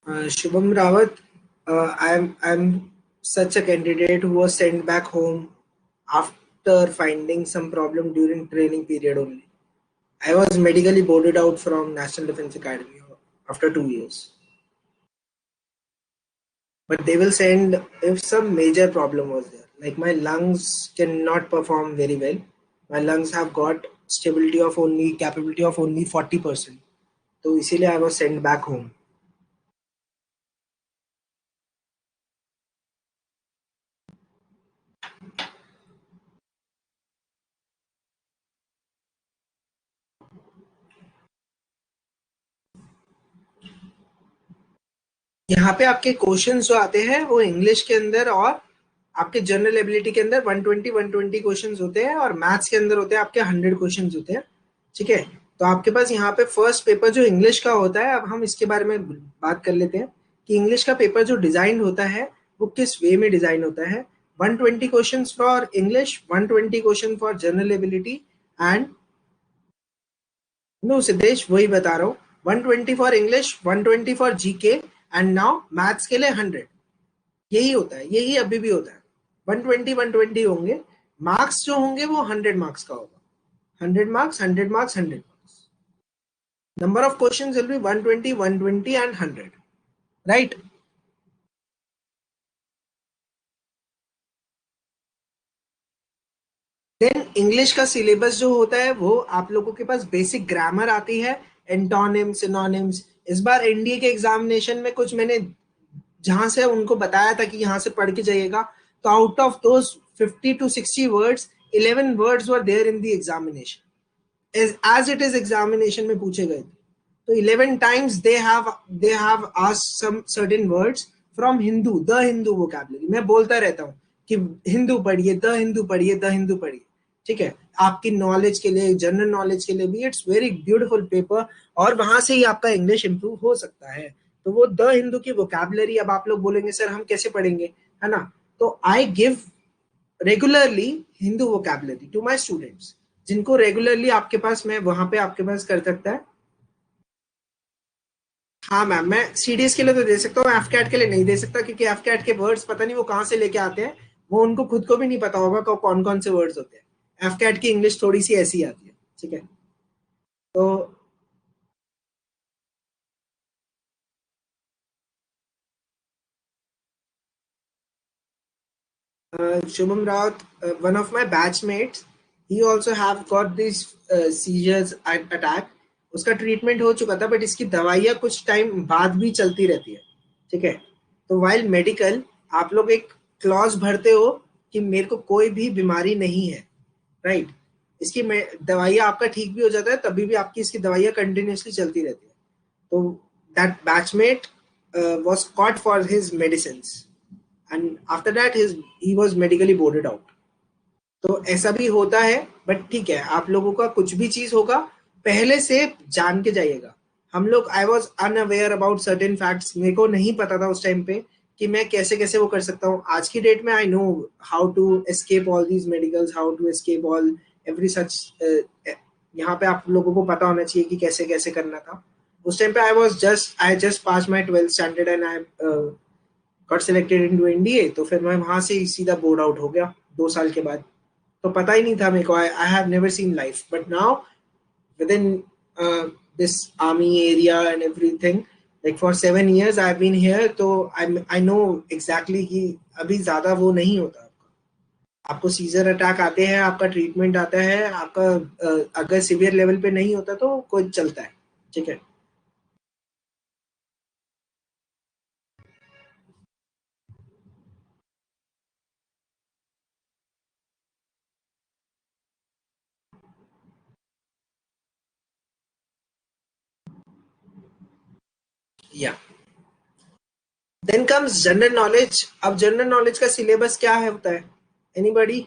Shubham Rawat, I'm such a candidate who was sent back home after finding some problem during training period only. I was medically boarded out from National Defence Academy after 2 years. But they will send if some major problem was there. Like my lungs cannot perform very well. My lungs have got stability of only capability of only 40%. तो इसीलिए I was sent back home. यहाँ पे आपके questions जो आते हैं वो English के अंदर और आपके जनरल एबिलिटी के अंदर 120 क्वेश्चंस होते हैं और मैथ्स के अंदर होते हैं आपके 100 क्वेश्चंस होते हैं. ठीक है, तो आपके पास यहाँ पे फर्स्ट पेपर जो इंग्लिश का होता है, अब हम इसके बारे में बात कर लेते हैं कि इंग्लिश का पेपर जो डिजाइन होता है वो किस वे में डिजाइन होता है. 120 questions for English, 120 question for general ability and no Siddhesh वही बता रहा हूँ. 120 for English, 120 for GK and now maths के लिए 100. यही होता है, यही अभी भी होता है. 120 होंगे. मार्क्स जो होंगे वो 100 मार्क्स का होगा. 100 marks, 100 marks, 100 marks. Number of questions will be 120, 120 and 100. Right. Then English का सिलेबस जो होता है वो आप लोगों के पास बेसिक ग्रामर आती है, एंटोनिम्स, सिनोनिम्स. इस बार एनडीए के एग्जामिनेशन में कुछ मैंने जहां से उनको बताया था कि यहाँ से पढ़ के जाइएगा, तो out of those 50 to 60 words, 11 words were there in the examination. as it is examination में पूछे गए थे. तो 11 times they have asked some certain words from Hindu, the Hindu vocabulary. मैं बोलता रहता हूँ कि हिंदू पढ़िए, द हिंदू पढ़िए, द हिंदू पढ़िए. ठीक है, आपकी नॉलेज के लिए, जनरल नॉलेज के लिए भी इट्स वेरी ब्यूटीफुल पेपर. और वहां से ही आपका इंग्लिश इंप्रूव हो सकता है. तो वो द हिंदू की वोकैबुलरी, अब आप लोग बोलेंगे सर हम कैसे पढ़ेंगे, है ना. तो I give regularly Hindi vocabulary to my students, जिनको रेगुलरली आपके पास मैं वहां पे आपके पास कर सकता है. हाँ मैम, मैं सीडीएस के लिए तो दे सकता हूँ, एफ कैट के लिए नहीं दे सकता क्योंकि एफ कैट के वर्ड्स पता नहीं वो कहाँ से लेके आते हैं. वो उनको खुद को भी नहीं पता होगा कौन कौन से वर्ड्स होते हैं. एफ कैट की इंग्लिश थोड़ी सी ऐसी आती है. ठीक है. तो Shubham Rawat, one of my batchmates, he also have got these seizures attack. उसका ट्रीटमेंट हो चुका था बट इसकी दवाइयाँ कुछ टाइम बाद भी चलती रहती है. ठीक है. तो वाइल मेडिकल आप लोग एक क्लॉज भरते हो कि मेरे को कोई भी बीमारी नहीं है. राइट. इसकी दवाइयाँ आपका ठीक भी हो जाता है तभी भी आपकी इसकी दवाइयाँ कंटिन्यूसली चलती रहती है. तो that batchmate was caught for his medicines and after that he was medically boarded out. तो ऐसा भी होता है. बट ठीक है, आप लोगों का कुछ भी चीज होगा पहले से जान के जाइएगा. हम लोग I was unaware about certain facts, मेरे को नहीं पता था उस टाइम पे कि मैं कैसे कैसे वो कर सकता हूँ. आज की डेट में I know how to escape all these medicals, how to escape all every such. यहाँ पे आप लोगों को पता होना चाहिए कि कैसे कैसे करना था. उस टाइम पे I just pass my 12th standard and I got selected into NDA. तो फिर मैं वहां से सीधा बोर्ड आउट हो गया 2 साल के बाद. तो पता ही नहीं था मेरे को. I have never seen life but now within this army area and everything, like for 7 years I have been here. तो आई नो एग्जैक्टली कि अभी ज्यादा वो नहीं होता. आपको सीजर अटैक आते हैं, आपका ट्रीटमेंट आता है, आपका अगर सीवियर लेवल पे नहीं होता तो कोई चलता है. ठीक है. या देन कम्स जनरल नॉलेज. अब जनरल नॉलेज का सिलेबस क्या है होता है, एनीबॉडी.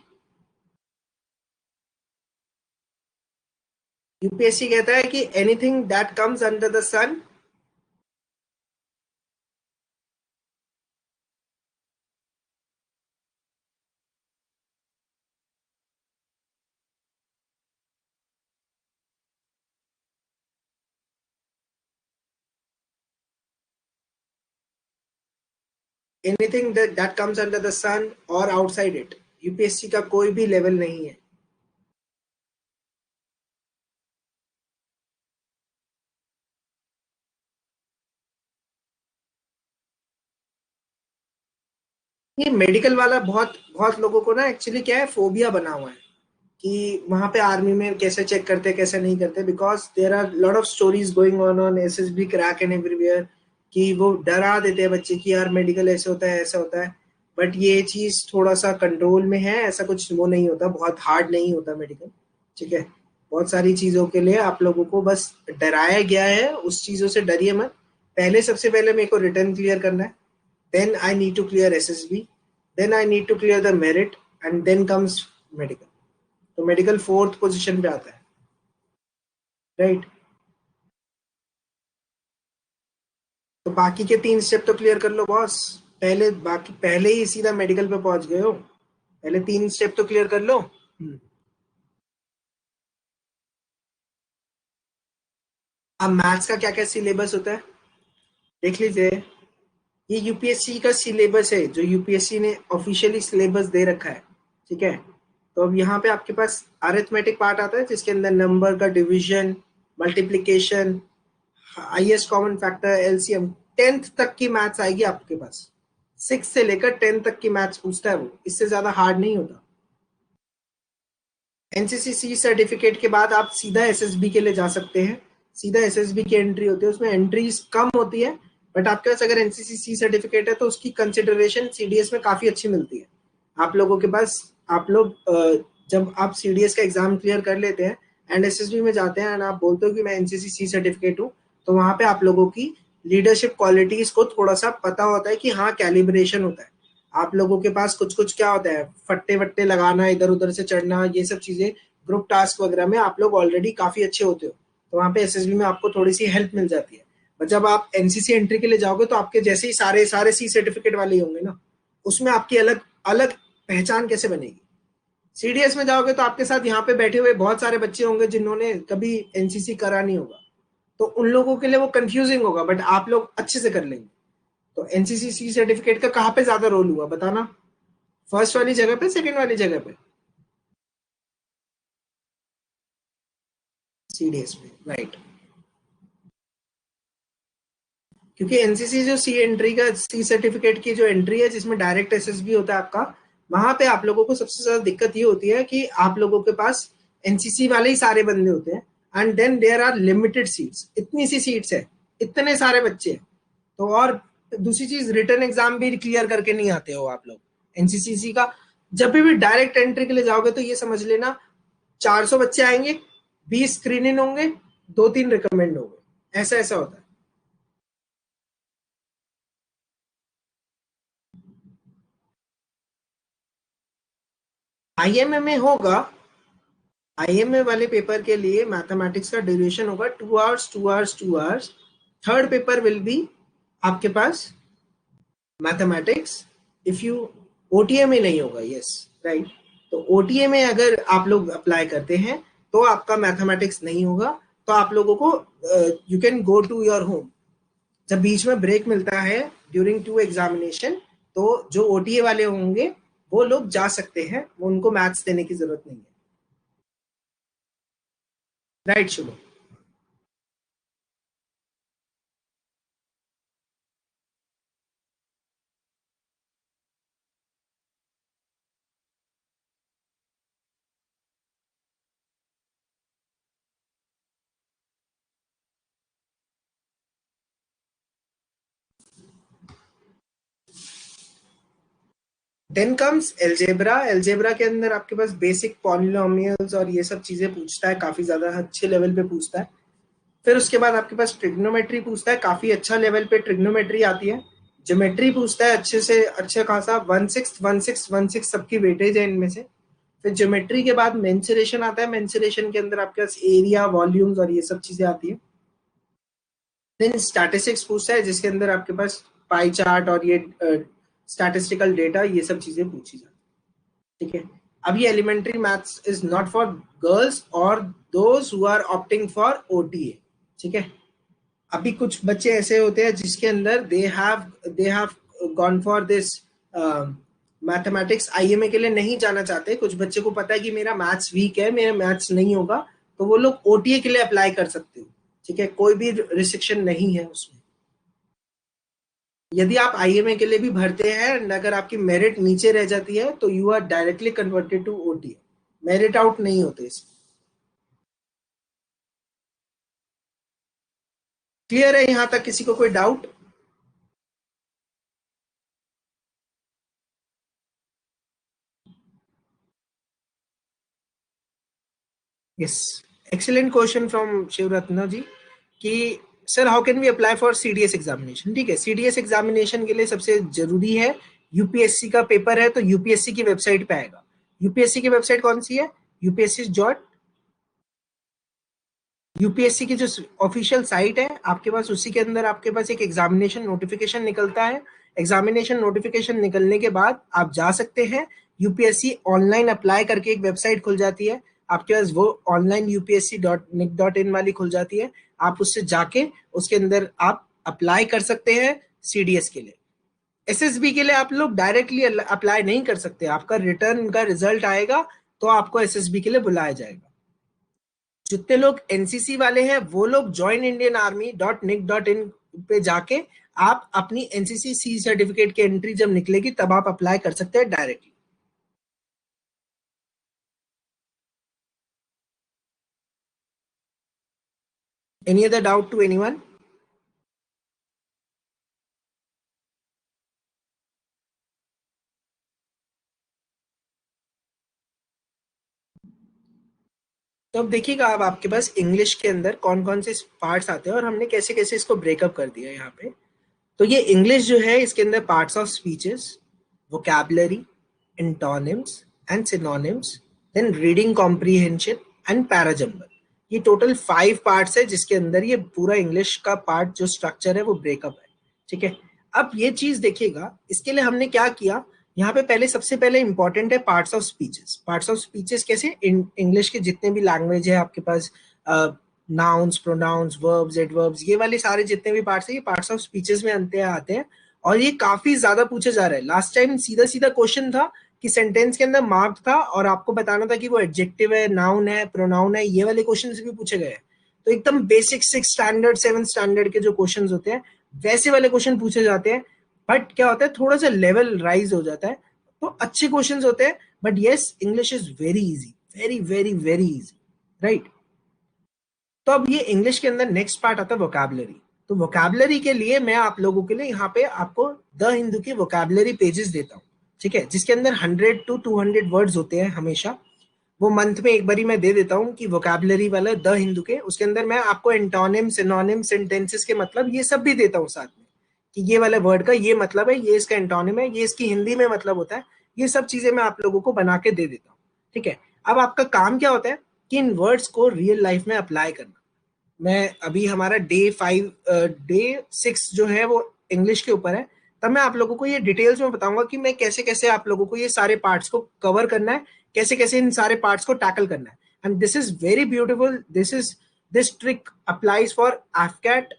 यूपीएससी कहता है कि anything that comes under the sun. Anything that comes under the sun और आउटसाइड इट, यूपीएससी का कोई भी लेवल नहीं है। ये मेडिकल वाला बहुत बहुत लोगों को ना एक्चुअली क्या है, फोबिया बना हुआ है कि वहां पे आर्मी में कैसे चेक करते कैसे नहीं करते, because there are lot of stories going on SSB crack and everywhere, कि वो डरा देते हैं बच्चे कि यार मेडिकल ऐसे होता है ऐसा होता है। बट ये चीज थोड़ा सा कंट्रोल में है, ऐसा कुछ वो नहीं होता, बहुत हार्ड नहीं होता मेडिकल। ठीक है, बहुत सारी चीजों के लिए आप लोगों को बस डराया गया है, उस चीजों से डरिए मत। पहले सबसे पहले मेरे को रिटर्न क्लियर करना है, then I need to clear SSB, then I need to clear the merit, and then comes medical। तो मेडिकल फोर्थ पोजीशन पे आता है, राइट। तो बाकी के 3 स्टेप तो क्लियर कर लो बॉस, पहले बाकी पहले ही सीधा मेडिकल पे पहुंच गए हो, पहले 3 स्टेप तो क्लियर कर लो। अब मैथ्स का क्या क्या सिलेबस होता है देख लीजिए। ये यूपीएससी का सिलेबस है जो यूपीएससी ने ऑफिशियली सिलेबस दे रखा है। ठीक है, तो अब यहाँ पे आपके पास अरिथमेटिक पार्ट आता है जिसके अंदर नंबर का division, multiplication, highest common factor, LCM. 10th तक की मैथ्स आएगी आपके पास, 6 से लेकर 10 तक की मैथ्स पूछता है वो, इससे ज्यादा हार्ड नहीं होता। एनसीसी सर्टिफिकेट के बाद आप सीधा एसएसबी के लिए जा सकते हैं, सीधा एसएसबी की एंट्री होती है, उसमें एंट्रीज कम होती है। बट आपके पास अगर एनसीसी सर्टिफिकेट है तो उसकी कंसिडरेशन सीडीएस में काफी अच्छी मिलती है। आप लोगों के पास, आप लोग जब आप सीडीएस का एग्जाम क्लियर कर लेते हैं एंड एसएसबी में जाते हैं एंड आप बोलते हो कि मैं एनसीसी सर्टिफिकेट हूँ, तो वहां पे आप लोगों की लीडरशिप क्वालिटीज को थोड़ा सा पता होता है कि हाँ कैलिब्रेशन होता है। आप लोगों के पास कुछ कुछ क्या होता है, फट्टे वट्टे लगाना, इधर उधर से चढ़ना, ये सब चीजें ग्रुप टास्क वगैरह में आप लोग ऑलरेडी काफी अच्छे होते हो, तो वहां पे एसएसबी में आपको थोड़ी सी हेल्प मिल जाती है। पर जब आप एनसीसी एंट्री के लिए जाओगे तो आपके जैसे ही सारे सारे सी सर्टिफिकेट वाले ही होंगे ना, उसमें आपकी अलग अलग पहचान कैसे बनेगी। सीडीएस में जाओगे तो आपके साथ यहाँ पे बैठे हुए बहुत सारे बच्चे होंगे जिन्होंने कभी एनसीसी करा नहीं होगा, तो उन लोगों के लिए वो कंफ्यूजिंग होगा, बट आप लोग अच्छे से कर लेंगे। तो एनसीसी सर्टिफिकेट का कहाँ पे ज्यादा रोल हुआ बताना, फर्स्ट वाली जगह पे, सेकंड वाली जगह पे? सीडीएस में, राइट। क्योंकि एनसीसी जो सी एंट्री का, सी सर्टिफिकेट की जो एंट्री है जिसमें डायरेक्ट एसएसबी होता है आपका, वहां पे आप लोगों को सबसे ज्यादा दिक्कत ये होती है कि आप लोगों के पास एनसीसी वाले ही सारे बंदे होते हैं and then there are limited seats, इतनी सी सीट्स है, इतने सारे बच्चे हैं। तो और दूसरी चीज, रिटर्न एग्जाम भी क्लियर करके नहीं आते हो आप लोग एनसीसी का। जब भी डायरेक्ट एंट्री के लिए जाओगे तो ये समझ लेना 400 बच्चे आएंगे, 20 स्क्रीन इन होंगे, 2-3 रिकमेंड होंगे, ऐसा ऐसा होता है। आईएमए में होगा, आईएमए वाले पेपर के लिए मैथमेटिक्स का ड्यूरेशन होगा 2 hours 2 hours 2 hours. Third paper will be आपके पास मैथमेटिक्स, इफ यू, ओटीए में नहीं होगा, यस, राइट। तो ओटीए में अगर आप लोग अप्लाई करते हैं तो आपका मैथमेटिक्स नहीं होगा, तो आप लोगों को you can go to your home. जब बीच में ब्रेक मिलता है ड्यूरिंग टू एग्जामिनेशन, तो जो ओटीए वाले होंगे वो लोग जा सकते हैं, उनको मैथ्स देने की जरूरत नहीं है, right Shubh. Then comes algebra. Algebra के अंदर आपके पास बेसिक पॉलिनोमियल्स और ये सब चीजें पूछता है, काफी ज्यादा अच्छे लेवल पे पूछता है। फिर उसके बाद आपके पास ट्रिग्नोमेट्री पूछता है, काफी अच्छा लेवल पे ट्रिग्नोमेट्री आती है। ज्योमेट्री पूछता है अच्छे से अच्छा खासा, 1/6 सबकी वेटेज है इनमें से। फिर ज्योमेट्री के बाद मेंसुरेशन आता है, मेंसुरेशन के अंदर आपके पास एरिया, वॉल्यूम्स और ये सब चीजें आती है। देन स्टैटिस्टिक्स पूछता है जिसके अंदर आपके पास पाई चार्ट और ये स्टैटिस्टिकल डेटा, ये सब चीजें पूछी जाती है। ठीक है, अब ये elementary maths is not for girls और those who are opting for OTA. ठीक है, अभी कुछ बच्चे ऐसे होते हैं जिसके अंदर they have gone for this mathematics IMA के लिए नहीं जाना चाहते, कुछ बच्चे को पता है कि मेरा मैथ्स वीक है, मेरा मैथ्स नहीं होगा, तो वो लोग ओटीए के लिए अप्लाई कर सकते हो, ठीक है, कोई भी रिस्ट्रिक्शन नहीं है उसमें। यदि आप आईएमए के लिए भी भरते हैं, अगर आपकी मेरिट नीचे रह जाती है तो you are directly converted to OTA, merit out नहीं होते इसमें। क्लियर है यहां तक? किसी को कोई doubt? Yes, excellent question from Shivratna ji कि sir how can we apply for CDS examination. ठीक है, सीडीएस एग्जामिनेशन के लिए सबसे जरूरी है यूपीएससी का पेपर है, तो यूपीएससी की वेबसाइट पे आएगा। यूपीएससी की वेबसाइट कौन सी है? यूपीएससी डॉट, यूपीएससी की जो ऑफिशियल साइट है आपके पास, उसी के अंदर आपके पास एक एग्जामिनेशन नोटिफिकेशन निकलता है। एग्जामिनेशन नोटिफिकेशन निकलने के बाद आप जा सकते हैं, यूपीएससी ऑनलाइन अप्लाई करके एक वेबसाइट खुल जाती है आपके पास, वो ऑनलाइन upsc.nic.in वाली खुल जाती है। आप उससे जाके उसके अंदर आप अप्लाई कर सकते हैं सीडीएस के लिए। एसएसबी के लिए आप लोग डायरेक्टली अप्लाई नहीं कर सकते, आपका रिटर्न का रिजल्ट आएगा तो आपको एसएसबी के लिए बुलाया जाएगा। जितने लोग एनसीसी वाले हैं वो लोग joinindianarmy.nic.in पे जाके आप अपनी एनसीसी सी सर्टिफिकेट की एंट्री जब निकलेगी तब आप अप्लाई कर सकते हैं directly. Any other doubt to anyone? तो अब देखिएगा, अब आपके पास इंग्लिश के अंदर कौन कौन से पार्ट्स आते हैं और हमने कैसे कैसे इसको ब्रेकअप कर दिया यहाँ पे। तो ये इंग्लिश जो है इसके अंदर parts of speeches, vocabulary, antonyms and synonyms, then reading comprehension and parajumble, ये टोटल 5 पार्ट्स है जिसके अंदर ये पूरा इंग्लिश का पार्ट जो स्ट्रक्चर है वो ब्रेकअप है। ठीक है, अब ये चीज देखिएगा, इसके लिए हमने क्या किया, यहाँ पे पहले सबसे पहले इंपॉर्टेंट है parts of speeches. Parts of speeches कैसे? इंग्लिश के जितने भी लैंग्वेज है आपके पास, नाउन्स, प्रोनाउंस, वर्ब्स, एडवर्ब्स, ये वाले सारे जितने भी पार्ट्स है ये पार्ट्स ऑफ स्पीचेस में आते हैं और ये काफी ज्यादा पूछे जा रहे हैं। लास्ट टाइम सीधा सीधा क्वेश्चन था कि सेंटेंस के अंदर मार्क था और आपको बताना था कि वो एडजेक्टिव है, नाउन है, प्रोनाउन है, ये वाले क्वेश्चन भी पूछे गए। तो एकदम बेसिक 6 स्टैंडर्ड 7 स्टैंडर्ड के जो क्वेश्चन होते हैं वैसे वाले क्वेश्चन पूछे जाते हैं। बट क्या होता है, थोड़ा सा लेवल राइज हो जाता है, तो अच्छे क्वेश्चन होते हैं। But yes, English is very easy, very very very easy, right. तो अब ये इंग्लिश के अंदर नेक्स्ट पार्ट आता है वोकैबुलरी। तो वोकैबुलरी के लिए मैं आप लोगों के लिए यहाँ पे आपको द हिंदू की वोकैबुलरी पेजेस देता हूँ, ठीक है, जिसके अंदर 100 to 200 वर्ड्स होते हैं हमेशा। वो मंथ में एक बारी मैं दे देता हूँ कि वोकैबुलरी वाला द हिंदू के, उसके अंदर मैं आपको एंटोनिम, सिनोनिम, सेंटेंसेस के मतलब ये सब भी देता हूँ साथ में, कि ये वाले वर्ड का ये मतलब है, ये इसका एंटोनिम है, ये इसकी हिंदी में मतलब होता है। ये सब चीजें मैं आप लोगों को बना के दे देता हूँ, ठीक है। अब आपका काम क्या होता है कि इन वर्ड्स को रियल लाइफ में अप्लाई करना। मैं अभी हमारा डे 6 जो है वो इंग्लिश के ऊपर है, तब मैं आप लोगों को ये डिटेल्स में बताऊंगा कि मैं कैसे कैसे आप लोगों को ये सारे पार्ट्स को कवर करना है, कैसे कैसे इन सारे पार्ट्स को टैकल करना है। And this is very beautiful, this trick applies for AFCAT,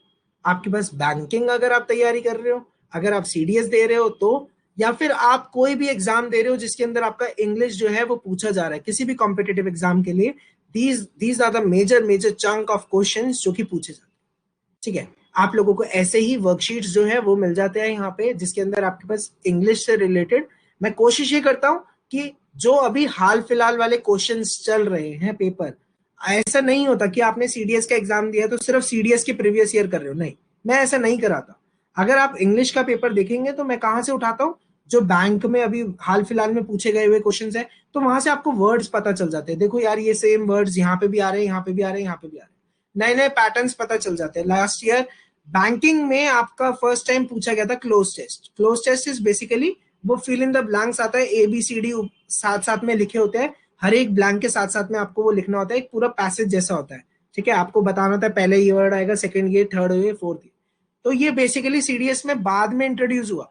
आपके पास बैंकिंग अगर आप तैयारी कर रहे हो, अगर आप सीडीएस दे रहे हो तो, या फिर आप कोई भी एग्जाम दे रहे हो जिसके अंदर आपका इंग्लिश जो है वो पूछा जा रहा है, किसी भी कॉम्पिटेटिव एग्जाम के लिए, these are the major chunk of questions जो कि पूछे जाते हैं, ठीक है। आप लोगों को ऐसे ही वर्कशीट्स जो है वो मिल जाते हैं यहाँ पे, जिसके अंदर आपके पास इंग्लिश से रिलेटेड मैं कोशिश ये करता हूँ कि जो अभी हाल फिलहाल वाले क्वेश्चंस चल रहे हैं पेपर, ऐसा नहीं होता कि आपने सीडीएस का एग्जाम दिया तो सिर्फ सीडीएस के प्रीवियस ईयर कर रहे हो, नहीं, मैं ऐसा नहीं कराता। अगर आप इंग्लिश का पेपर देखेंगे तो मैं कहाँ से उठाता हूँ, जो बैंक में अभी हाल फिलहाल में पूछे गए हुए क्वेश्चंस है, तो वहां से आपको वर्ड्स पता चल जाते हैं। देखो यार, ये सेम वर्ड्स यहाँ पे भी आ रहे हैं, यहाँ पे भी आ रहे हैं, यहाँ पे भी आ रहे हैं, नए नए पैटर्न्स पता चल जाते हैं। लास्ट ईयर बैंकिंग में आपका फर्स्ट टाइम पूछा गया था cloze test. Cloze test is basically वो फिल इन द ब्लैंक्स आता है, ABCD साथ साथ में लिखे होते हैं, हर एक ब्लैंक के साथ साथ में आपको वो लिखना होता है, एक पूरा पैसेज जैसा होता है, ठीक है। आपको बताना था पहले ये वर्ड आएगा, सेकंड ये, थर्ड ये, फोर्थ ये। तो ये बेसिकली सीडीएस में बाद में इंट्रोड्यूस हुआ।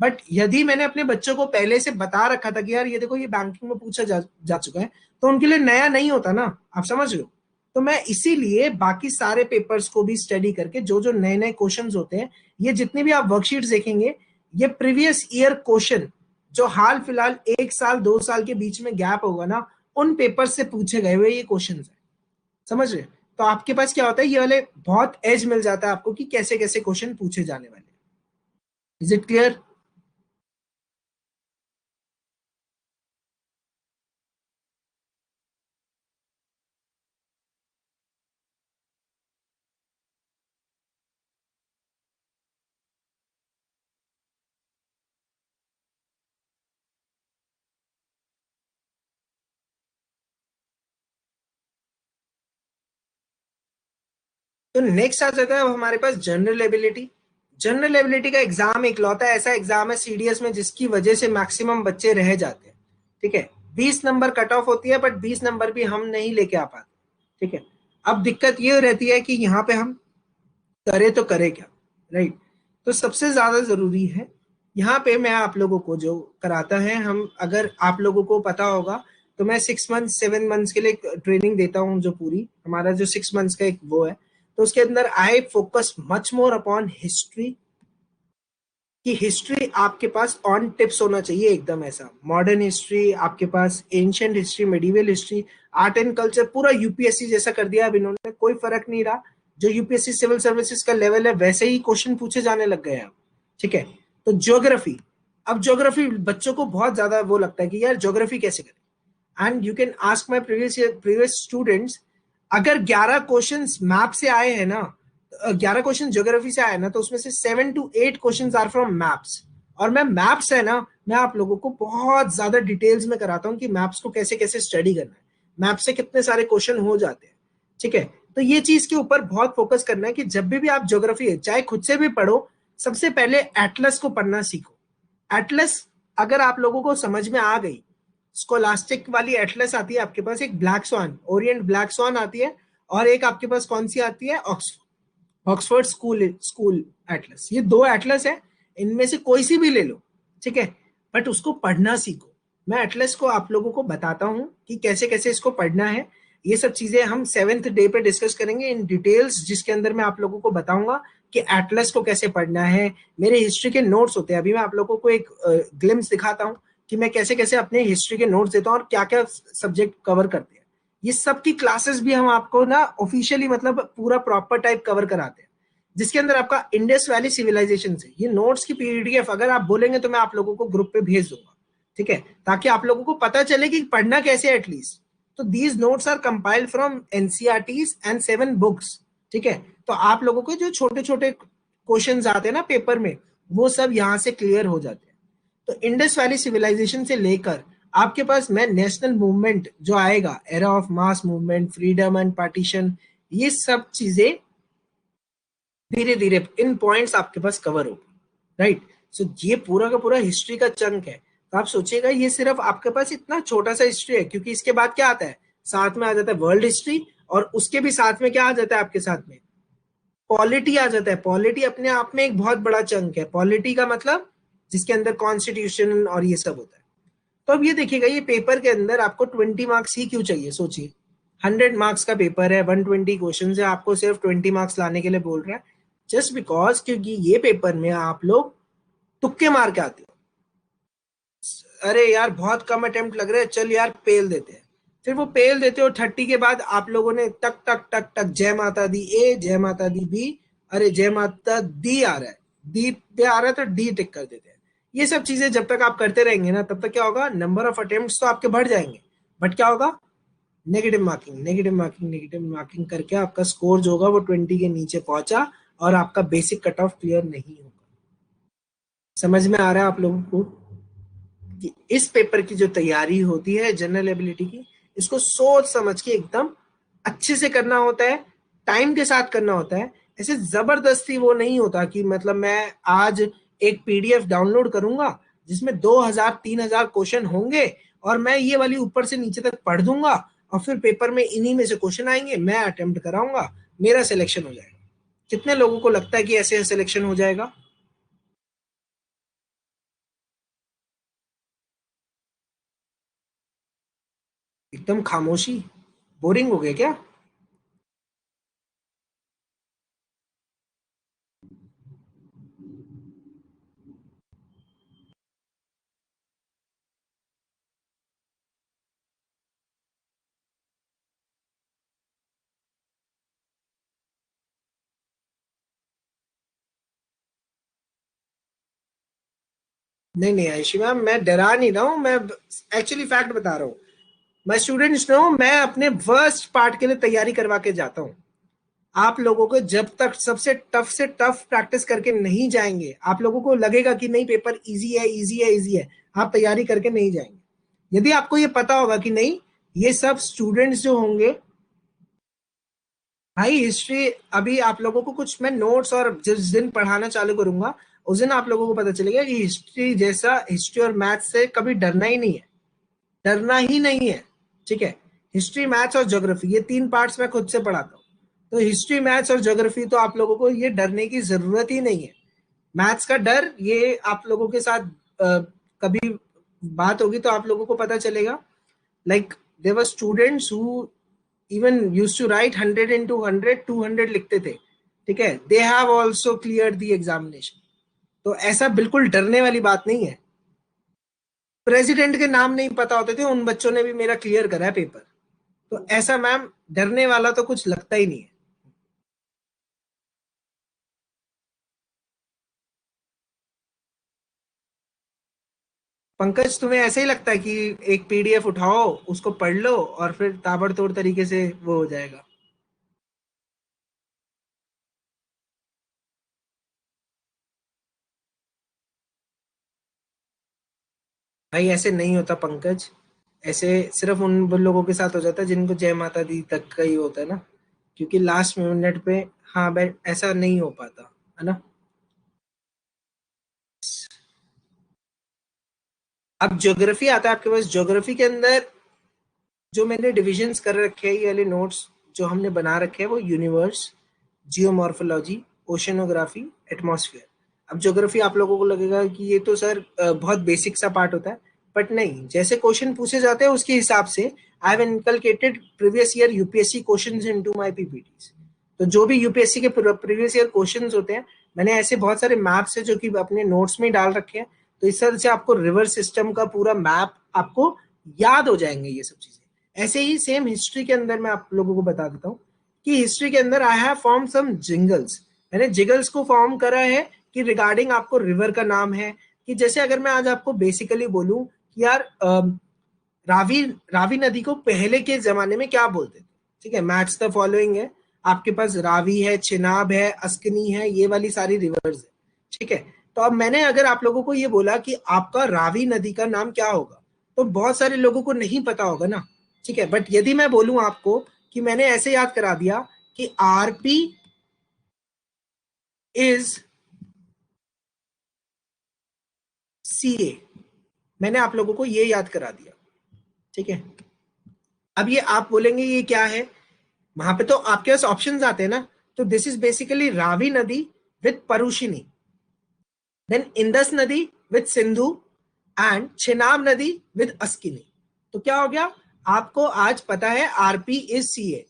बट यदि मैंने अपने बच्चों को पहले से बता रखा था कि यार ये देखो ये बैंकिंग में पूछा जा चुका है, तो उनके लिए नया नहीं होता ना, आप समझ रहे हो। तो मैं इसीलिए बाकी सारे पेपर्स को भी स्टडी करके जो जो नए नए क्वेश्चंस होते हैं, ये जितने भी आप वर्कशीट्स देखेंगे, ये प्रीवियस ईयर क्वेश्चन जो हाल फिलहाल 1 साल 2 साल के बीच में गैप होगा ना, उन पेपर से पूछे गए हुए ये क्वेश्चन है, समझ रहे? तो आपके पास क्या होता है, ये वाले बहुत एज मिल जाता है आपको कि कैसे कैसे क्वेश्चन पूछे जाने वाले। Is it clear? तो नेक्स्ट आ जाता है अब हमारे पास जनरल एबिलिटी। जनरल एबिलिटी का एग्जाम इकलौता ऐसा एग्जाम है सीडीएस में जिसकी वजह से मैक्सिमम बच्चे रह जाते हैं, ठीक है। 20 नंबर कट ऑफ होती है, बट 20 नंबर भी हम नहीं लेके आ पाते, ठीक है। अब दिक्कत ये रहती है कि यहाँ पे हम करे तो करे क्या, राइट? तो सबसे ज्यादा जरूरी है यहाँ पे मैं आप लोगों को जो कराता है, हम अगर आप लोगों को पता होगा तो मैं 6 मंथ 7 मंथ्स के लिए ट्रेनिंग देता हूँ, जो पूरी हमारा जो 6 मंथ्स का एक वो है, तो उसके अंदर I focus much more upon history. कि हिस्ट्री आपके पास ऑन टिप्स होना चाहिए एकदम, ऐसा मॉडर्न हिस्ट्री आपके पास, ancient history, medieval history, art and culture, पूरा यूपीएससी जैसा कर दिया अब इन्होंने, कोई फर्क नहीं रहा। जो यूपीएससी सिविल सर्विसेज का लेवल है वैसे ही क्वेश्चन पूछे जाने लग गए हैं, ठीक है। तो ज्योग्राफी, अब ज्योग्राफी बच्चों को बहुत ज्यादा वो लगता है कि यार ज्योग्राफी कैसे करें, and you can ask my previous students, अगर 11 क्वेश्चन मैप से आए हैं ना, 11 क्वेश्चन ज्योग्राफी से आए ना, तो उसमें से 7 to 8 question are from maps. और मैं मैप्स है ना, मैं आप लोगों को बहुत ज्यादा डिटेल्स में कराता हूँ कि मैप्स को कैसे कैसे स्टडी करना है, मैप से कितने सारे क्वेश्चन हो जाते हैं, ठीक है। तो ये चीज के ऊपर बहुत फोकस करना है कि जब भी आप ज्योग्राफी चाहे खुद से भी पढ़ो, सबसे पहले एटलस को पढ़ना सीखो। एटलस अगर आप लोगों को समझ में आ गई, स्कोलास्टिक वाली एटलस आती है आपके पास, एक black swan, Orient black swan आती है, और एक आपके पास कौन सी आती है, ऑक्सफोर्ड स्कूल स्कूल एटलस। ये दो एटलस है, इनमें से कोई सी भी ले लो, ठीक है, बट उसको पढ़ना सीखो। मैं एटलस को आप लोगों को बताता हूँ कि कैसे कैसे इसको पढ़ना है। ये सब चीजें हम 7th डे पे डिस्कस करेंगे इन डिटेल्स, जिसके अंदर मैं आप लोगों को बताऊंगा कि एटलस को कैसे पढ़ना है। मेरे हिस्ट्री के नोट्स होते हैं, अभी मैं आप लोगों को एक ग्लिम्स दिखाता हूँ कि मैं कैसे कैसे अपने हिस्ट्री के नोट्स देता हूँ और क्या क्या सब्जेक्ट कवर करते हैं। ये सब की क्लासेस भी हम आपको ना ऑफिशियली मतलब पूरा प्रॉपर टाइप कवर कराते हैं, जिसके अंदर आपका इंडस वैली सिविलाइजेशन से ये नोट्स की पीडीएफ अगर आप बोलेंगे तो मैं आप लोगों को ग्रुप पे भेज दूंगा, ठीक है, ताकि आप लोगों को पता चले कि पढ़ना कैसे एटलीस्ट। तो these notes are compiled from NCERTs and 7 books, ठीक है। तो आप लोगों को जो छोटे छोटे क्वेश्चंस आते हैं ना पेपर में, वो सब यहाँ से क्लियर हो जाते हैं। तो इंडस वैली सिविलाइजेशन से लेकर आपके पास मैं नेशनल मूवमेंट जो आएगा, era of mass movement, freedom and partition, ये सब चीजें धीरे धीरे इन पॉइंट्स आपके पास कवर होगी, राइट। सो ये पूरा का पूरा हिस्ट्री का चंक है। तो आप सोचिएगा ये सिर्फ आपके पास इतना छोटा सा हिस्ट्री है, क्योंकि इसके बाद क्या आता है, साथ में आ जाता है वर्ल्ड हिस्ट्री, और उसके भी साथ में क्या आ जाता है आपके साथ में, पॉलिटी आ जाता है। पॉलिटी अपने आप में एक बहुत बड़ा चंक है, पॉलिटी का मतलब जिसके अंदर कॉन्स्टिट्यूशन और ये सब होता है। तो अब ये देखिएगा, ये पेपर के अंदर आपको 20 मार्क्स ही क्यों चाहिए, सोचिए। 100 मार्क्स का पेपर है, 120 क्वेश्चन है, आपको सिर्फ 20 मार्क्स लाने के लिए बोल रहा है, जस्ट बिकॉज क्योंकि ये पेपर में आप लोग तुक्के मार के आते हो। अरे यार बहुत कम अटेम्प्ट लग रहे हैं, चल यार पेल देते हैं। फिर वो पेल देते हो, 30 के बाद आप लोगों ने टक टक टक टक जय माता दी ए, जय माता दी बी, अरे जय माता दी आ रहा है, दी पे आ रहा है तो डी टिक कर देते हैं। ये सब चीजें जब तक आप करते रहेंगे ना, तब तक क्या होगा, नंबर ऑफ अटेम्प्ट्स तो आपके बढ़ जाएंगे, बट क्या होगा, negative marking negative marking negative marking करके आपका स्कोर जो होगा वो 20 के नीचे पहुंचा, और आपका बेसिक कट ऑफ क्लियर नहीं होगा। समझ में आ रहा है आप लोगों को कि इस पेपर की जो तैयारी होती है जनरल एबिलिटी की, इसको सोच समझ के एकदम अच्छे से करना होता है, टाइम के साथ करना होता है। ऐसे जबरदस्ती वो नहीं होता कि मतलब मैं आज एक पीडीएफ डाउनलोड करूंगा जिसमें 2000 3000 क्वेश्चन होंगे, और मैं ये वाली ऊपर से नीचे तक पढ़ दूंगा, और फिर पेपर में इन्हीं में से क्वेश्चन आएंगे, मैं अटेम्प्ट कराऊंगा, मेरा सिलेक्शन हो जाएगा। कितने लोगों को लगता है कि ऐसे सिलेक्शन हो जाएगा? एकदम खामोशी, बोरिंग हो गया क्या? नहीं नहीं आयशी मैम, मैं डरा नहीं रहा हूँ, मैं एक्चुअली फैक्ट बता रहा हूँ। मैं स्टूडेंट्स नो, मैं अपने वर्स्ट पार्ट के लिए तैयारी करवा के जाता हूँ। आप लोगों को जब तक सबसे टफ से टफ प्रैक्टिस करके नहीं जाएंगे, आप लोगों को लगेगा कि नहीं पेपर इजी है इजी है इजी है, आप तैयारी करके नहीं जाएंगे। यदि आपको ये पता होगा कि नहीं, ये सब स्टूडेंट्स जो होंगे, भाई हिस्ट्री, अभी आप लोगों को कुछ मैं नोट्स, और जिस दिन पढ़ाना चालू करूंगा उस दिन आप लोगों को पता चलेगा कि हिस्ट्री जैसा, हिस्ट्री और मैथ से कभी डरना ही नहीं है, डरना ही नहीं है। ठीक है, हिस्ट्री मैथ्स और ज्योग्राफी ये तीन पार्ट्स मैं खुद से पढ़ाता हूँ। तो हिस्ट्री मैथ्स और ज्योग्राफी तो आप लोगों को ये डरने की जरूरत ही नहीं है। मैथ्स का डर ये आप लोगों के साथ कभी बात होगी तो आप लोगों को पता चलेगा। Like there were students who even used to write 100 into 100 200 लिखते थे। ठीक है, they have also clear the examination. तो ऐसा बिल्कुल डरने वाली बात नहीं है। प्रेसिडेंट के नाम नहीं पता होते थे, उन बच्चों ने भी मेरा क्लियर करा है पेपर। तो ऐसा मैम डरने वाला तो कुछ लगता ही नहीं है। पंकज, तुम्हें ऐसे ही लगता है कि एक पीडीएफ उठाओ, उसको पढ़ लो और फिर ताबड़तोड़ तरीके से वो हो जाएगा? भाई ऐसे नहीं होता पंकज। ऐसे सिर्फ उन लोगों के साथ हो जाता है जिनको जय माता दी तक का ही होता है ना, क्योंकि लास्ट मिनट पे, हाँ भाई ऐसा नहीं हो पाता है ना। अब ज्योग्राफी आता है आपके पास। ज्योग्राफी के अंदर जो मैंने डिविजन्स कर रखे हैं, ये वाले नोट्स जो हमने बना रखे हैं, वो यूनिवर्स, जियोमॉर्फोलॉजी, ओशनोग्राफी, एटमॉस्फेयर। अब ज्योग्राफी आप लोगों को लगेगा कि ये तो सर बहुत बेसिक सा पार्ट होता है, बट नहीं, जैसे क्वेश्चन पूछे जाते हैं उसके हिसाब से I have inculcated previous year UPSC questions into my PPTs. तो जो भी यूपीएससी के प्रीवियस ईयर क्वेश्चंस होते हैं, मैंने ऐसे बहुत सारे मैप्स है जो कि अपने नोट्स में डाल रखे हैं। तो इस तरह से आपको रिवर सिस्टम का पूरा मैप आपको याद हो जाएंगे ये सब चीजें। ऐसे ही सेम हिस्ट्री के अंदर मैं आप लोगों को बता देता हूँ कि हिस्ट्री के अंदर I have form some jingles. मैंने जिगल्स को फॉर्म करा है कि रिगार्डिंग आपको रिवर का नाम है, कि जैसे अगर मैं आज आपको बेसिकली बोलूं कि यार रावी रावी नदी को पहले के जमाने में क्या बोलते थे। ठीक है, मैच द फॉलोइंग है, आपके पास रावी है, चिनाब है, अस्कनी है, ये वाली सारी रिवर्स है। ठीक है, तो अब मैंने अगर आप लोगों को ये बोला कि आपका रावी नदी का नाम क्या होगा, तो बहुत सारे लोगों को नहीं पता होगा ना। ठीक है, बट यदि मैं बोलूं आपको कि मैंने ऐसे याद करा दिया कि आरपी इज सी ए, मैंने आप लोगों को ये याद करा दिया। ठीक है, अब ये आप बोलेंगे ये क्या है, वहां पे तो आपके पास ऑप्शंस आते हैं ना। तो दिस इज बेसिकली रावी नदी विद परुशिनी, देन इंदस नदी विद सिंधु, एंड चेनाब नदी विद अस्किनी। तो क्या हो गया, आपको आज पता है RP is C A.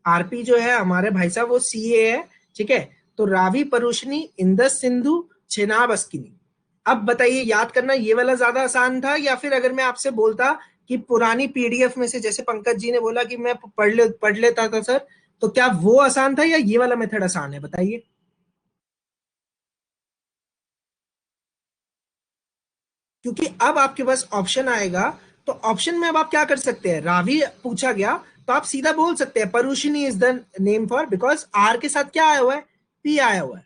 RP जो है हमारे भाई साहब वो सी ए है। ठीक है, तो रावी परुशनी, इंदस सिंधु, चेनाब अस्किनी। अब बताइए याद करना ये वाला ज्यादा आसान था, या फिर अगर मैं आपसे बोलता कि पुरानी पीडीएफ में से, जैसे पंकज जी ने बोला कि मैं पढ़ लेता था सर, तो क्या वो आसान था या ये वाला मेथड आसान है, बताइए। क्योंकि अब आपके पास ऑप्शन आएगा, तो ऑप्शन में अब आप क्या कर सकते हैं, रावी पूछा गया तो आप सीधा बोल सकते हैं Parushni is the name for, because R के साथ क्या आया हुआ है, पी आया हुआ है।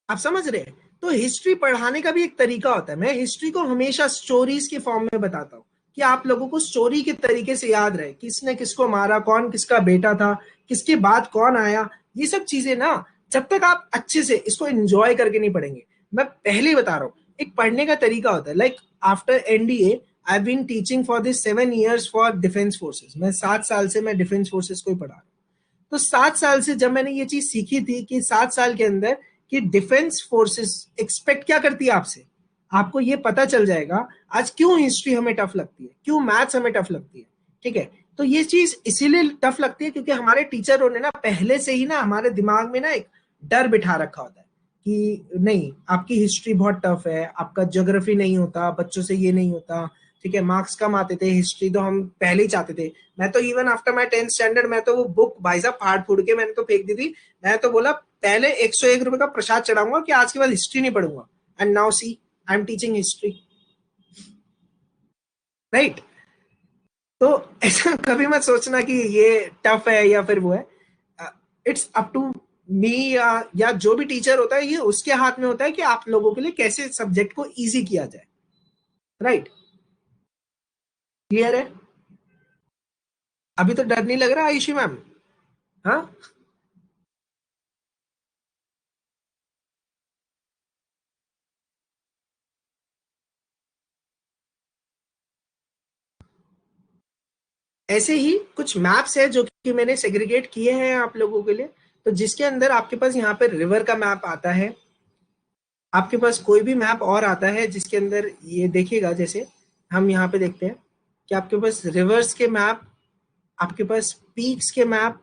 आप समझ रहे हैं। तो हिस्ट्री पढ़ाने का भी एक तरीका होता है। मैं हिस्ट्री को हमेशा स्टोरीज के फॉर्म में बताता हूँ कि आप लोगों को स्टोरी के तरीके से याद रहे, किसने किसको मारा, कौन किसका बेटा था, किसके बाद कौन आया। ये सब चीजें ना, जब तक आप अच्छे से इसको एंजॉय करके नहीं पढ़ेंगे, मैं पहले ही बता रहा हूँ, एक पढ़ने का तरीका होता है। Like after NDA I been teaching for this 7 years for defence forces. मैं 7 साल से मैं डिफेंस फोर्सेज को ही पढ़ा रहा हूँ। तो 7 साल से जब मैंने ये चीज सीखी थी कि 7 साल के अंदर कि डिफेंस फोर्सेस एक्सपेक्ट क्या करती है आपसे, आपको ये पता चल जाएगा आज क्यों हिस्ट्री हमें टफ लगती है, क्यों मैथ्स हमें टफ लगती है। ठीक है, तो ये चीज इसीलिए टफ लगती है क्योंकि हमारे टीचरों ने ना पहले से ही ना हमारे दिमाग में ना एक डर बिठा रखा होता है कि नहीं आपकी हिस्ट्री बहुत टफ है, आपका ज्योग्राफी नहीं होता, बच्चों से ये नहीं होता। ठीक है, मार्क्स कम आते थे, हिस्ट्री तो हम पहले ही चाहते थे। मैं तो even after my 10th standard मैं तो वो बुक भाई साहब फाड़ फूड़ के मैंने तो फेंक दी थी। मैं तो बोला पहले 101 रुपए का प्रसाद चढ़ाऊंगा कि आज के बाद हिस्ट्री नहीं पढ़ूंगा, and now see I am teaching history, right? तो ऐसा कभी मत सोचना कि ये टफ है या फिर वो है। इट्स अप टू मी या जो भी टीचर होता है, ये उसके हाथ में होता है कि आप लोगों के लिए कैसे सब्जेक्ट को इजी किया जाए, राइट? क्लियर है? अभी तो डर नहीं लग रहा आयुषी मैम? हाँ, ऐसे ही कुछ मैप्स है जो कि मैंने सेग्रीगेट किए हैं आप लोगों के लिए। तो जिसके अंदर आपके पास यहाँ पे रिवर का मैप आता है, आपके पास कोई भी मैप और आता है जिसके अंदर ये देखिएगा, जैसे हम यहाँ पे देखते हैं कि आपके पास रिवर्स के मैप, आपके पास पीक्स के मैप,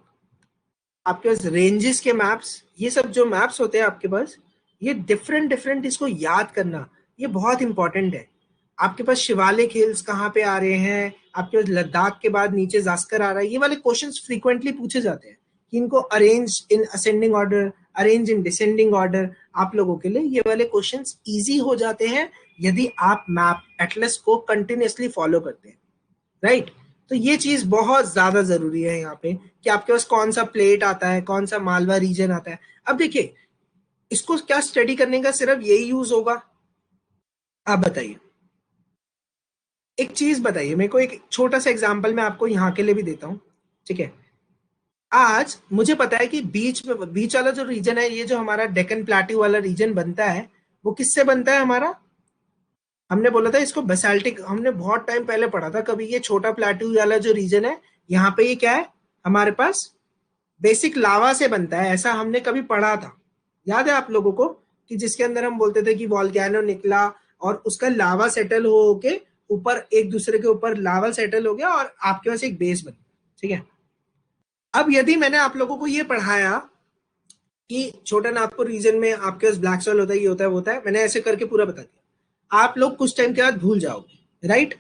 आपके पास रेंजेस के मैप्स, ये सब जो मैप्स होते हैं आपके पास, ये डिफरेंट डिफरेंट, इसको याद करना ये बहुत इंपॉर्टेंट है। आपके पास शिवालिक हिल्स कहाँ पे आ रहे हैं, आपके पास लद्दाख के बाद नीचे जास्कर आ रहा है, ये वाले क्वेश्चंस फ्रीक्वेंटली पूछे जाते हैं कि इनको arrange in ascending order, arrange in descending order. आप लोगों के लिए ये वाले क्वेश्चंस इजी हो जाते हैं यदि आप मैप एटलस को कंटिन्यूअसली फॉलो करते हैं, राइट? तो ये चीज बहुत ज्यादा जरूरी है यहाँ पे कि आपके पास कौन सा प्लेट आता है, कौन सा मालवा रीजन आता है। अब देखिए, इसको क्या स्टडी करने का सिर्फ यही यूज होगा? आप बताइए, एक चीज बताइए मेरे को, एक छोटा सा एग्जांपल मैं आपको यहाँ के लिए भी देता हूँ, ठीक है? आज मुझे पता है कि बीच में, बीच वाला जो रीजन है, ये जो हमारा डेक्कन प्लेट्यू वाला रीजन बनता है, वो किससे बनता है हमारा? हमने बोला था इसको बेसाल्टिक, हमने बहुत टाइम पहले पढ़ा था कभी, ये छोटा प्लेट्यू वाला जो रीजन है, यहाँ पे ये क्या है हमारे पास? बेसिक लावा से बनता है, ऐसा हमने कभी पढ़ा था, याद है आप लोगों को? कि जिसके अंदर हम बोलते थे कि वॉल्केनो निकला और उसका लावा सेटल हो के ऊपर, एक दूसरे के ऊपर लावा सेटल हो गया और आपके पास एक बेस बन गया, ठीक है? अब यदि मैंने आप लोगों को ये पढ़ाया कि छोटा नागपुर रीजन में आपके पास ब्लैक सॉइल होता है, ये होता है, वो होता है, मैंने ऐसे करके पूरा बता दिया, आप लोग कुछ टाइम के बाद भूल जाओगे, राइट?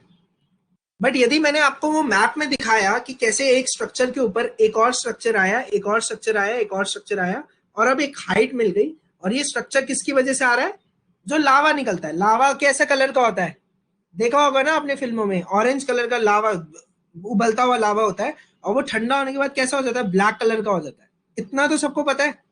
बट यदि मैंने आपको वो मैप में दिखाया कि कैसे एक स्ट्रक्चर के ऊपर एक और स्ट्रक्चर आया, एक और स्ट्रक्चर आया, एक और स्ट्रक्चर आया, और अब एक हाइट मिल गई, और ये स्ट्रक्चर किसकी वजह से आ रहा है? जो लावा निकलता है। लावा कैसा कलर का होता है? देखा होगा ना अपने फिल्मों में, ऑरेंज कलर का लावा, उबलता हुआ लावा होता है, और वो ठंडा होने के बाद कैसा हो जाता है? ब्लैक कलर का हो जाता है। इतना तो सबको पता है।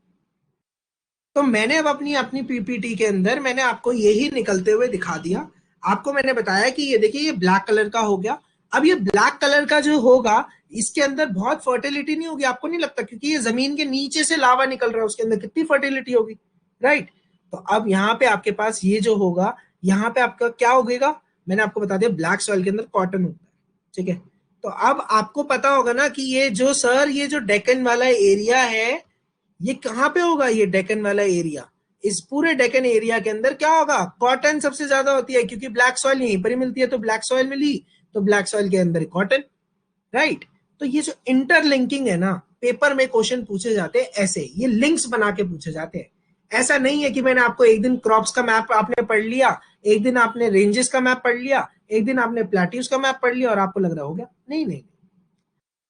तो मैंने अब अपनी अपनी पीपीटी के अंदर मैंने आपको यही निकलते हुए दिखा दिया। आपको मैंने बताया कि ये देखिए, ये ब्लैक कलर का हो गया। अब ये ब्लैक कलर का जो होगा, इसके अंदर बहुत फर्टिलिटी नहीं होगी, आपको नहीं लगता? क्योंकि ये जमीन के नीचे से लावा निकल रहा है, उसके अंदर कितनी फर्टिलिटी होगी, राइट? तो अब यहाँ पे आपके पास ये जो होगा, यहाँ पे आपका क्या होगा? मैंने आपको बता दिया, ब्लैक सॉइल के अंदर कॉटन होता है, ठीक है? तो अब आपको पता होगा ना कि ये जो सर, ये जो डेक्कन वाला एरिया है, ये कहाँ पे होगा? ये डेक्कन वाला एरिया, इस पूरे डेक्कन एरिया के अंदर क्या होगा? कॉटन सबसे ज्यादा होती है, क्योंकि ब्लैक सॉइल यहीं पर ही मिलती है, तो ब्लैक सॉइल मिली तो ब्लैक सॉइल के अंदर कॉटन, राइट? तो ये जो इंटरलिंकिंग है ना, पेपर में क्वेश्चन पूछे जाते हैं ऐसे, ये लिंक्स बना के पूछे जाते हैं। ऐसा नहीं है कि मैंने आपको एक दिन क्रॉप्स का मैप आपने पढ़ लिया, एक दिन आपने रेंजेस का मैप पढ़ लिया, एक दिन आपने प्लेट्यूज का मैप पढ़ लिया और आपको लग रहा हो गया। नहीं नहीं,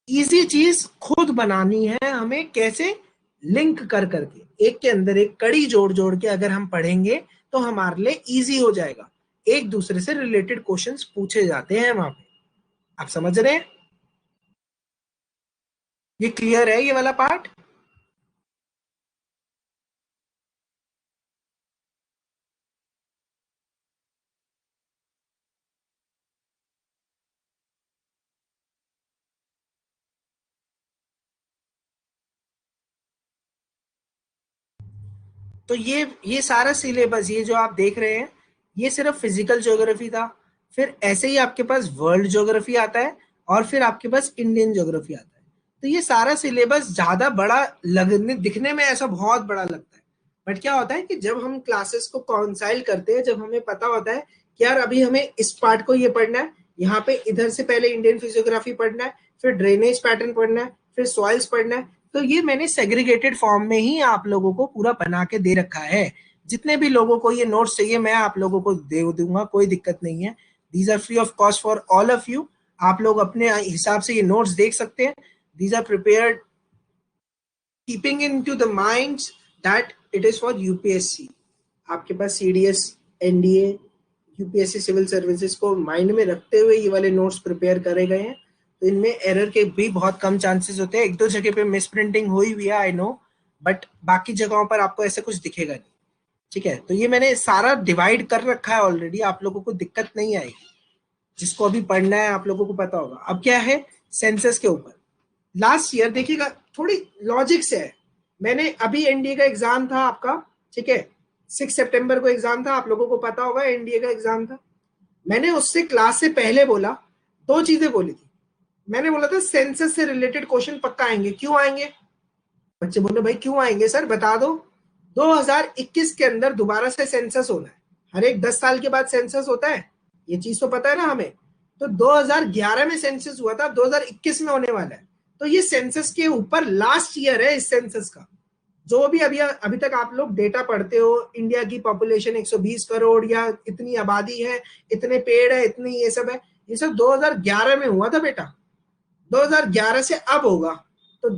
इजी चीज खुद बनानी है हमें। कैसे? लिंक कर करके, एक के अंदर एक कड़ी जोड़ जोड़ के अगर हम पढ़ेंगे तो हमारे लिए इजी हो जाएगा। एक दूसरे से रिलेटेड क्वेश्चंस पूछे जाते हैं वहां पे। आप समझ रहे हैं? ये क्लियर है ये वाला पार्ट? तो ये सारा सिलेबस, ये जो आप देख रहे हैं, ये सिर्फ फिजिकल ज्योग्राफी था। फिर ऐसे ही आपके पास वर्ल्ड ज्योग्राफी आता है, और फिर आपके पास इंडियन ज्योग्राफी आता है। तो ये सारा सिलेबस ज्यादा बड़ा लगने, दिखने में ऐसा बहुत बड़ा लगता है, बट क्या होता है कि जब हम क्लासेस को कॉन्साइल करते हैं, जब हमें पता होता है कि यार अभी हमें इस पार्ट को ये पढ़ना है, यहाँ पे इधर से पहले इंडियन फिजियोग्राफी पढ़ना है, फिर ड्रेनेज पैटर्न पढ़ना है, फिर सॉइल्स पढ़ना है, तो ये मैंने सेग्रीगेटेड फॉर्म में ही आप लोगों को पूरा बना के दे रखा है। जितने भी लोगों को ये नोट्स चाहिए, मैं आप लोगों को दे दूंगा, कोई दिक्कत नहीं है। These are free of cost for all of you. आप लोग अपने हिसाब से ये नोट्स देख सकते हैं। These are prepared keeping in to the mind that it is for UPSC. आपके पास CDS, NDA, UPSC civil services को माइंड में रखते हुए ये वाले नोट्स प्रिपेयर करे गए हैं। तो इनमें एरर के भी बहुत कम चांसेस होते हैं। एक दो जगह पे मिस प्रिंटिंग हुई हुई है, आई नो, बट बाकी जगहों पर आपको ऐसा कुछ दिखेगा नहीं। ठीक है, तो ये मैंने सारा डिवाइड कर रखा है ऑलरेडी, आप लोगों को दिक्कत नहीं आएगी। जिसको अभी पढ़ना है आप लोगों को पता होगा। अब क्या है, सेंसस के ऊपर लास्ट ईयर देखिएगा, थोड़ी लॉजिक से है। मैंने अभी एनडीए का एग्जाम था आपका, ठीक है, 6 सितंबर को एग्जाम था, आप लोगों को पता होगा एनडीए का एग्जाम था। मैंने उससे क्लास से पहले बोला, दो चीजें बोली थी। मैंने बोला था सेंसस से रिलेटेड क्वेश्चन पक्का आएंगे। क्यों आएंगे? बच्चे बोले भाई क्यों आएंगे सर, बता दो। 2021 के अंदर दोबारा से सेंसस होना है। हर एक 10 साल के बाद सेंसस होता है, ये चीज तो पता है ना हमें। तो 2011 में सेंसस हुआ था, 2021 में होने वाला है। तो ये सेंसस के ऊपर लास्ट ईयर है इस सेंसस का। जो भी अभी तक आप लोग डेटा पढ़ते हो, इंडिया की पॉपुलेशन 120 करोड़ या इतनी आबादी है, इतने पेड़ है, इतनी ये सब है, ये सब 2011 में हुआ था बेटा। 2011 से अब होगा। तो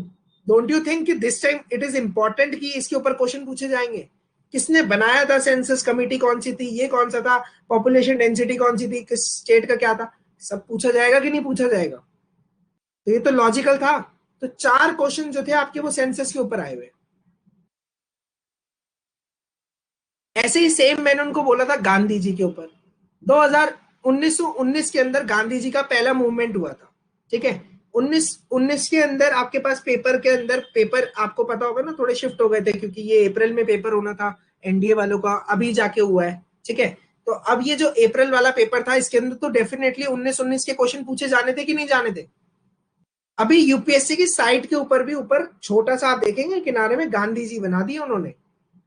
डोंट यू थिंक कि this time it is important कि इसके ऊपर क्वेश्चन पूछे जाएंगे? किसने बनाया था सेंसस कमेटी, कौन सी थी, ये कौन सा था, पॉपुलेशन डेंसिटी कौन सी थी, किस स्टेट का क्या था, सब पूछा जाएगा कि नहीं पूछा जाएगा? तो ये तो लॉजिकल था। तो 4 क्वेश्चन जो थे आपके वो सेंसस के ऊपर आए हुए। ऐसे ही सेम मैंने उनको बोला था गांधी जी के ऊपर। 1919 के अंदर गांधी जी का पहला मूवमेंट हुआ था, ठीक है। 19 के अंदर आपके पास पेपर के अंदर, पेपर आपको पता होगा ना, थोड़े शिफ्ट हो गए थे क्योंकि ये अप्रैल में पेपर होना था एनडीए वालों का, अभी जाके हुआ है, ठीक है। तो अब ये जो अप्रैल वाला पेपर था इसके अंदर तो डेफिनेटली 1919 के क्वेश्चन पूछे जाने थे कि नहीं जाने थे। अभी यूपीएससी की साइट के ऊपर भी ऊपर छोटा सा आप देखेंगे किनारे में गांधी जी बना दिया उन्होंने,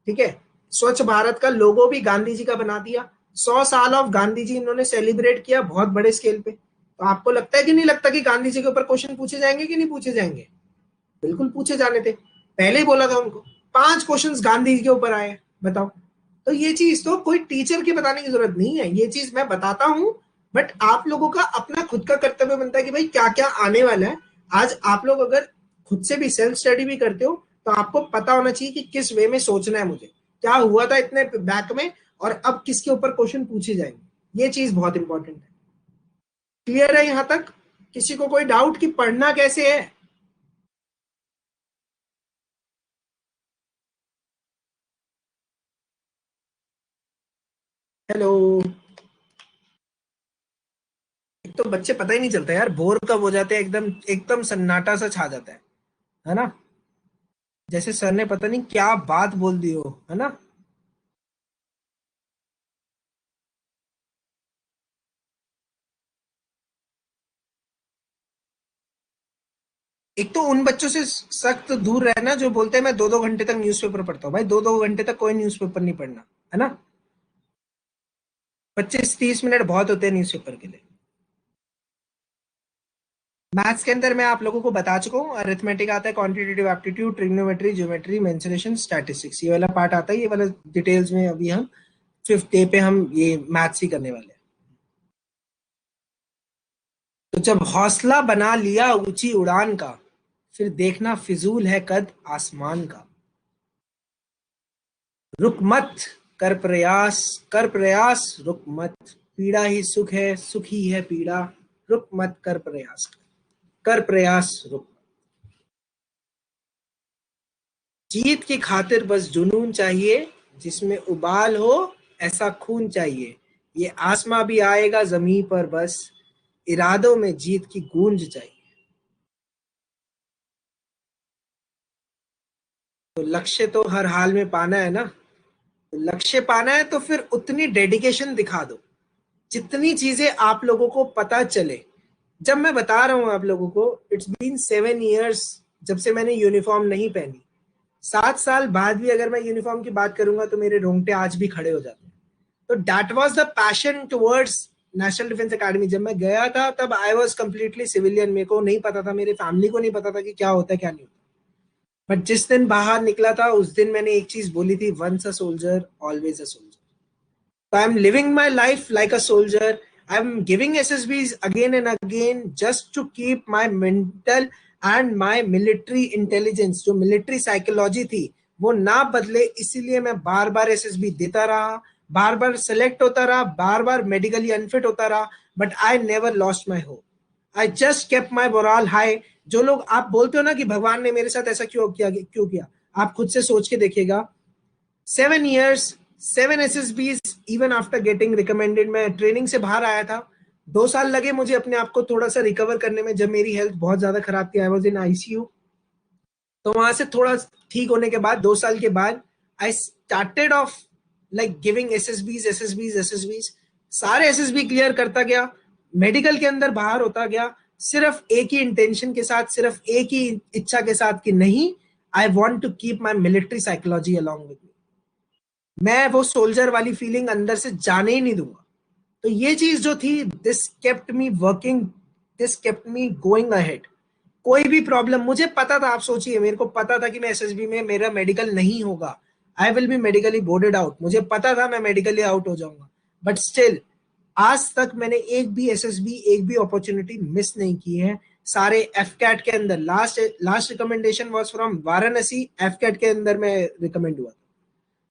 ठीक है। स्वच्छ भारत का लोगो भी गांधी जी का बना दिया। 100 साल ऑफ गांधी जी इन्होंने सेलिब्रेट किया बहुत बड़े स्केल पे। तो आपको लगता है कि नहीं लगता कि गांधी जी के ऊपर क्वेश्चन पूछे जाएंगे कि नहीं पूछे जाएंगे? बिल्कुल पूछे जाने थे, पहले ही बोला था उनको। 5 क्वेश्चन गांधी जी के ऊपर आए, बताओ। तो ये चीज तो कोई टीचर की बताने की जरूरत नहीं है, ये चीज मैं बताता हूं। बट आप लोगों का अपना खुद का कर्तव्य बनता है कि भाई क्या क्या आने वाला है। आज आप लोग अगर खुद से भी सेल्फ स्टडी भी करते हो तो आपको पता होना चाहिए कि किस वे में सोचना है, मुझे क्या हुआ था इतने बैक में और अब किसके ऊपर क्वेश्चन पूछे जाएंगे। ये चीज बहुत इंपॉर्टेंट है। क्लियर है यहां तक? किसी को कोई डाउट कि पढ़ना कैसे है? हेलो। एक तो बच्चे पता ही नहीं चलता यार, बोर कब हो जाते हैं, एकदम एकदम सन्नाटा सा छा जाता है ना। जैसे सर ने पता नहीं क्या बात बोल दी हो, है ना। एक तो उन बच्चों से सख्त दूर रहना जो बोलते हैं मैं 2-2 घंटे तक न्यूज़पेपर पढ़ता हूँ। भाई 2-2 घंटे तक कोई न्यूज़पेपर नहीं पढ़ना, है ना। 25-30 मिनट बहुत होते हैं न्यूज़पेपर के लिए। मैथ्स के अंदर मैं आप लोगों को बता चुका हूँ, अरिथमेटिक आता है, quantitative aptitude, trigonometry, geometry, mensuration, statistics, ये वाला पार्ट आता है। ये वाला डिटेल्स में अभी हम 5th डे पे हम ये मैथ्स ही करने वाले हैं। तो जब हौसला बना लिया ऊंची उड़ान का, फिर देखना फिजूल है कद आसमान का। रुक मत, कर प्रयास, रुक मत। पीड़ा ही सुख है, सुख ही है पीड़ा। रुक मत, कर प्रयास, रुक। जीत की खातिर बस जुनून चाहिए, जिसमें उबाल हो ऐसा खून चाहिए। ये आसमां भी आएगा जमीन पर, बस इरादों में जीत की गूंज चाहिए। तो लक्ष्य तो हर हाल में पाना है ना। तो लक्ष्य पाना है तो फिर उतनी डेडिकेशन दिखा दो जितनी चीजें आप लोगों को पता चले। जब मैं बता रहा हूं आप लोगों को, इट्स बीन 7 years जब से मैंने यूनिफॉर्म नहीं पहनी। 7 साल बाद भी अगर मैं यूनिफॉर्म की बात करूंगा तो मेरे रोंगटे आज भी खड़े हो जाते हैं। तो that was the passion towards national defence academy. जब मैं गया था तब आई वाज कंप्लीटली सिविलियन, मेरे को नहीं पता था, मेरे फैमिली को नहीं पता था कि क्या होता है क्या नहीं होता। बट जिस दिन बाहर निकला था उस दिन मैंने एक चीज बोली थी, once a soldier always a soldier. So I'm living my life like a soldier. I'm giving SSBs again and again just to keep my mental and my military intelligence, जो military psychology थी वो ना बदले, इसीलिए मैं बार बार SSB देता रहा, बार बार select होता रहा, बार बार मेडिकली अनफिट होता रहा, but I never lost my hope. I just kept my moral high. जो लोग आप बोलते हो ना कि भगवान ने मेरे साथ ऐसा क्यों किया, आप खुद से सोच के देखिएगा। 7 years, 7 SSBs, even after getting recommended, मैं ट्रेनिंग से बाहर आया था। 2 साल लगे मुझे अपने आप को थोड़ा सा रिकवर करने में, जब मेरी हेल्थ बहुत ज्यादा खराब थी, आई वॉज इन ICU। तो वहां से थोड़ा ठीक होने के बाद 2 साल के बाद I started off like giving S S बीज। सारे SSB क्लियर करता गया, मेडिकल के अंदर बाहर होता गया, सिर्फ एक ही इंटेंशन के साथ, सिर्फ एक ही इच्छा के साथ कि नहीं, I want to keep my military psychology along with me. मैं वो सोल्जर वाली फीलिंग अंदर से जाने ही नहीं दूंगा। तो ये चीज जो थी, this kept me working, this kept me going ahead. कोई भी प्रॉब्लम, मुझे पता था, आप सोचिए, मेरे को पता था कि मैं SSB में मेरा मेडिकल नहीं होगा, आई will B medically boarded out, मुझे पता था मैं मेडिकली आउट हो जाऊंगा, बट स्टिल आज तक मैंने एक भी SSB, एक भी अपॉर्चुनिटी मिस नहीं की है। सारे FCAT के अंदर, last last recommendation was from Varanasi, FCAT के अंदर मैं रिकमेंड हुआ।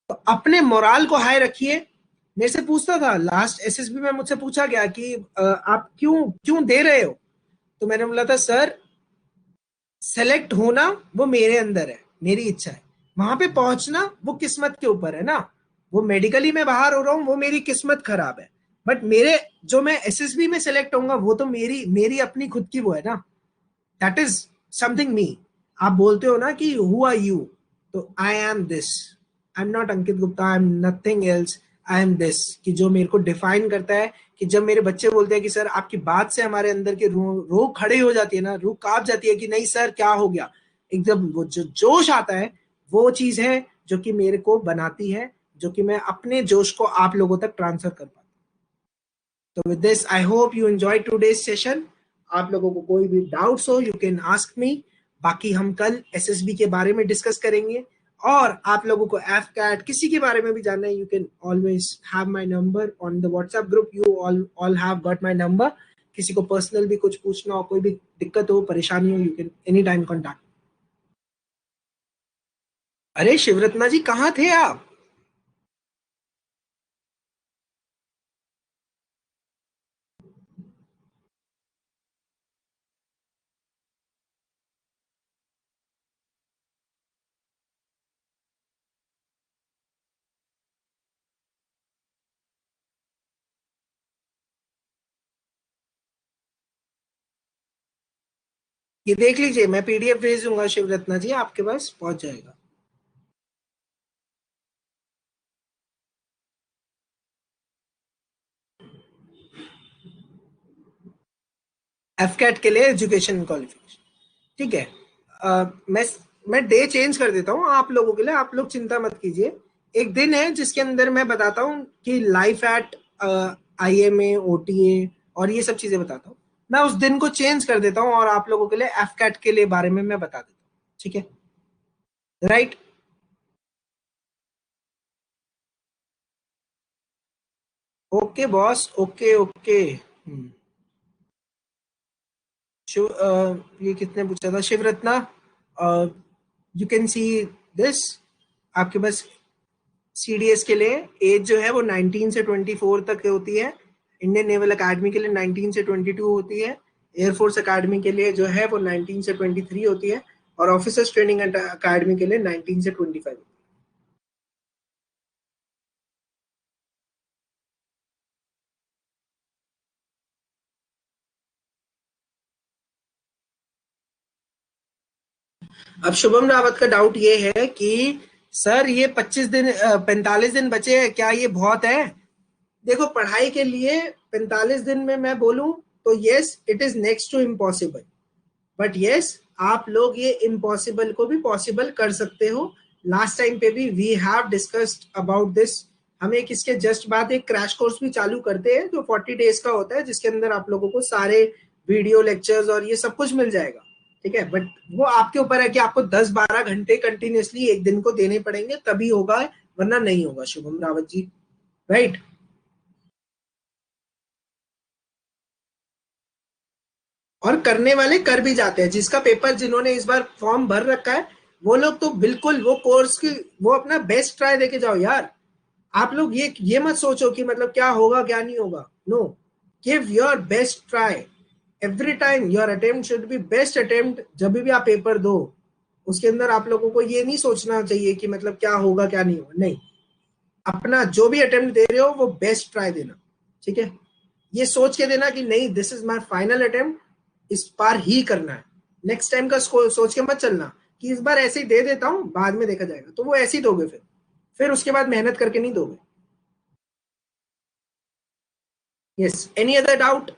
तो अपने मोराल को हाई रखिए। मेरे से पूछता था लास्ट SSB में, मुझसे पूछा गया कि आप क्यों क्यों दे रहे हो, तो मैंने बोला था सर, सेलेक्ट होना वो मेरे अंदर है, मेरी इच्छा है, वहां पे पहुंचना वो किस्मत के ऊपर है ना। वो मेडिकली में बाहर हो रहा हूँ, वो मेरी किस्मत खराब है, बट मेरे जो मैं SSB में सेलेक्ट होऊंगा वो तो मेरी मेरी अपनी खुद की वो है ना। दैट इज समथिंग मी। आप बोलते हो ना कि हु आर यू, तो I am this, I am not Ankit Gupta, I am nothing else, I am this. कि जो मेरे को डिफाइन करता है, कि जब मेरे बच्चे बोलते हैं कि सर आपकी बात से हमारे अंदर की रूह खड़ी हो जाती है ना, रूह कांप जाती है कि नहीं सर क्या हो गया, एकदम वो जो जोश आता है, वो चीज है जो कि मेरे को बनाती है, जो कि मैं अपने जोश को आप लोगों तक ट्रांसफर कर पाता हूँ। तो with this I hope you enjoy today's session. आप लोगों को कोई भी डाउट्स हो, यू कैन आस्क मी। बाकी हम कल SSB के बारे में डिस्कस करेंगे, और आप लोगों को FCAT किसी के बारे में भी जानना है, you can always have my number on the WhatsApp group, you all have got my number. किसी को पर्सनल भी कुछ पूछना हो, कोई भी दिक्कत हो, परेशानी हो, you can any time contact. अरे शिवरत्ना जी, कहाँ थे आप? ये देख लीजिए, मैं PDF भेज दूंगा शिवरत्ना जी, आपके पास पहुंच जाएगा। FCAT के लिए एजुकेशन क्वालिफिकेशन, ठीक है। मैं डे चेंज कर देता हूँ आप लोगों के लिए, आप लोग चिंता मत कीजिए। एक दिन है जिसके अंदर मैं बताता हूँ कि लाइफ एट IMA, OTA और ये सब चीजें बताता हूँ। मैं उस दिन को चेंज कर देता हूँ और आप लोगों के लिए FCAT के लिए बारे में मैं बता देता हूँ, ठीक है, right. Okay boss, okay okay. Shiv ये कितने पूछा था, Shivratna, you can see this, आपके पास CDS के लिए एज जो है वो 19 से 24 तक होती है। इंडियन नेवल अकेडमी के लिए 19 से 22 होती है। एयरफोर्स अकेडमी के लिए जो है वो 19 से 23 होती है। और ऑफिसर्स ट्रेनिंग अकेडमी के लिए 19 से 25। अब शुभम रावत का डाउट ये है कि सर ये 25 दिन 45 दिन बचे हैं, क्या ये बहुत है? देखो, पढ़ाई के लिए 45 दिन में मैं बोलूं तो yes, it is next to impossible, but yes, आप लोग ये इम्पॉसिबल को भी पॉसिबल कर सकते हो। लास्ट टाइम पे भी we have discussed about this. हम एक इसके जस्ट बाद एक क्रैश कोर्स भी चालू करते हैं जो 40 days का होता है, जिसके अंदर आप लोगों को सारे वीडियो लेक्चर्स और ये सब कुछ मिल जाएगा, ठीक है। बट वो आपके ऊपर है कि आपको 10-12 घंटे कंटिन्यूसली एक दिन को देने पड़ेंगे, तभी होगा, वरना नहीं होगा, शुभम रावत जी, राइट। और करने वाले कर भी जाते हैं, जिसका पेपर, जिन्होंने इस बार फॉर्म भर रखा है, वो लोग तो बिल्कुल वो कोर्स की वो अपना बेस्ट ट्राई देके जाओ यार। आप लोग ये मत सोचो कि मतलब क्या होगा क्या नहीं होगा. No, give your best try. Every time your attempt should be best attempt. जब भी आप पेपर दो, उसके अंदर आप लोगों को ये नहीं सोचना चाहिए कि मतलब क्या होगा क्या नहीं होगा. नहीं, अपना जो भी अटेम्प्ट दे रहे हो वो बेस्ट ट्राई देना. ठीक है, ये सोच के देना कि नहीं, this is my final attempt, इस बार ही करना है. नेक्स्ट टाइम का सोच के मत चलना कि इस बार ऐसे ही दे देता हूं, बाद में देखा जाएगा. तो वो ऐसे ही दोगे, फिर उसके बाद मेहनत करके नहीं दोगे. Yes, any other doubt?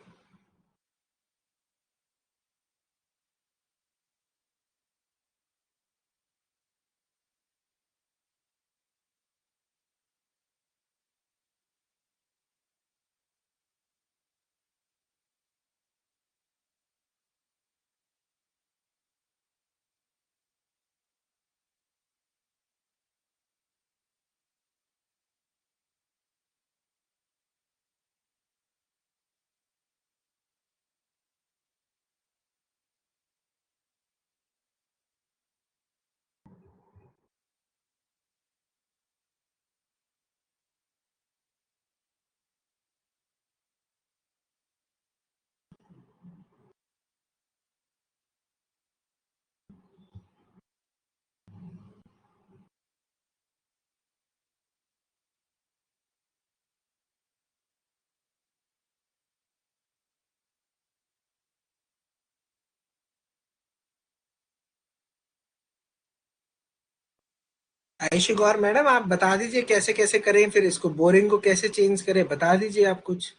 Ayushi Gaur madam, आप बता दीजिए कैसे कैसे करें, फिर इसको बोरिंग को कैसे चेंज करें, बता दीजिए आप कुछ.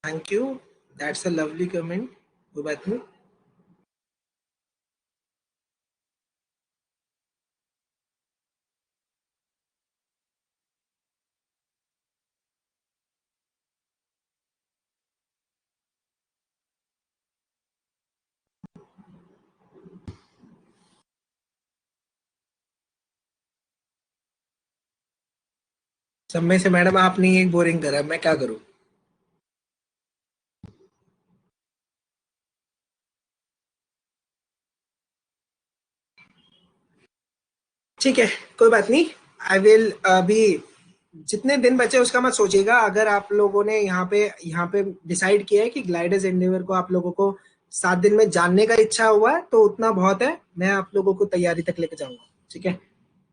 Thank you, that's a lovely comment. कोई बात नहीं. सब में से मैडम आपने एक बोरिंग करा, मैं क्या करूं. ठीक है, कोई बात नहीं. आई विल अभी, जितने दिन बचे उसका मत सोचिएगा. अगर आप लोगों ने यहाँ पे डिसाइड किया है कि ग्लाइडर्स एंडेवर को आप लोगों को 7 दिन में जानने का इच्छा हुआ है, तो उतना बहुत है. मैं आप लोगों को तैयारी तक लेके जाऊंगा. ठीक है,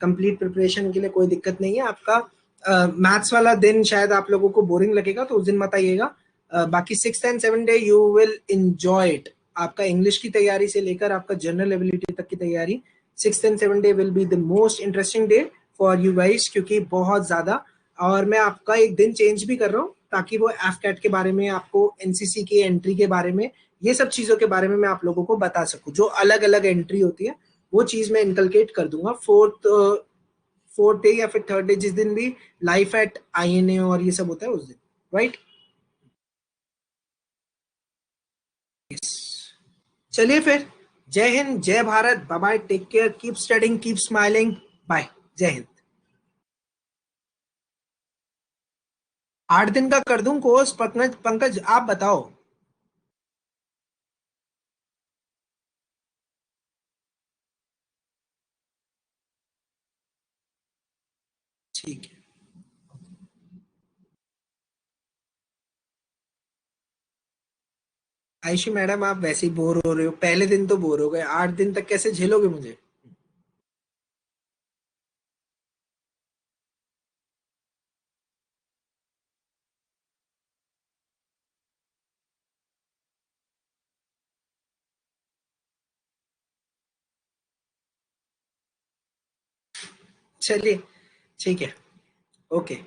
कंप्लीट प्रिपरेशन के लिए कोई दिक्कत नहीं है. आपका मैथ्स वाला दिन शायद आप लोगों को बोरिंग लगेगा, तो उस दिन मत आइएगा. बाकी 6 and 7 day you will enjoy it. आपका इंग्लिश की तैयारी से लेकर आपका जनरल एबिलिटी तक की तैयारी, 6 and 7 day will be the most interesting day for you guys, क्योंकि बहुत ज्यादा. और मैं आपका एक दिन चेंज भी कर रहा हूँ, ताकि वो एफ कैट के बारे में, आपको एनसीसी की एंट्री के बारे में, ये सब चीजों के बारे में मैं आप लोगों को बता सकूं. जो अलग अलग एंट्री होती है वो चीज मैं इनकलकेट कर दूंगा. फोर्थ डे या फिर थर्ड डे, जिस दिन भी लाइफ एट आईएनए और ये सब होता है उस दिन. राइट. चलिए फिर, जय हिंद, जय Bharat, bye bye, take care, keep studying, keep smiling. Bye. जय हिंद. 8 दिन का कर दूं कोर्स? पंकज पंकज आप बताओ. ठीक है. आयशी मैडम, आप वैसे ही बोर हो रहे हो. पहले दिन तो बोर हो गए, 8 दिन तक कैसे झेलोगे मुझे. चलिए, ठीक है. ओके.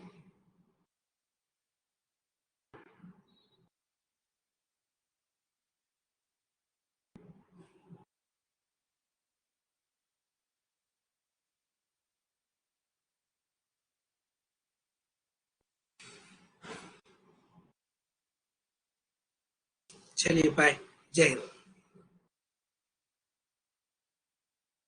चलिए, बाय. जय हिंद.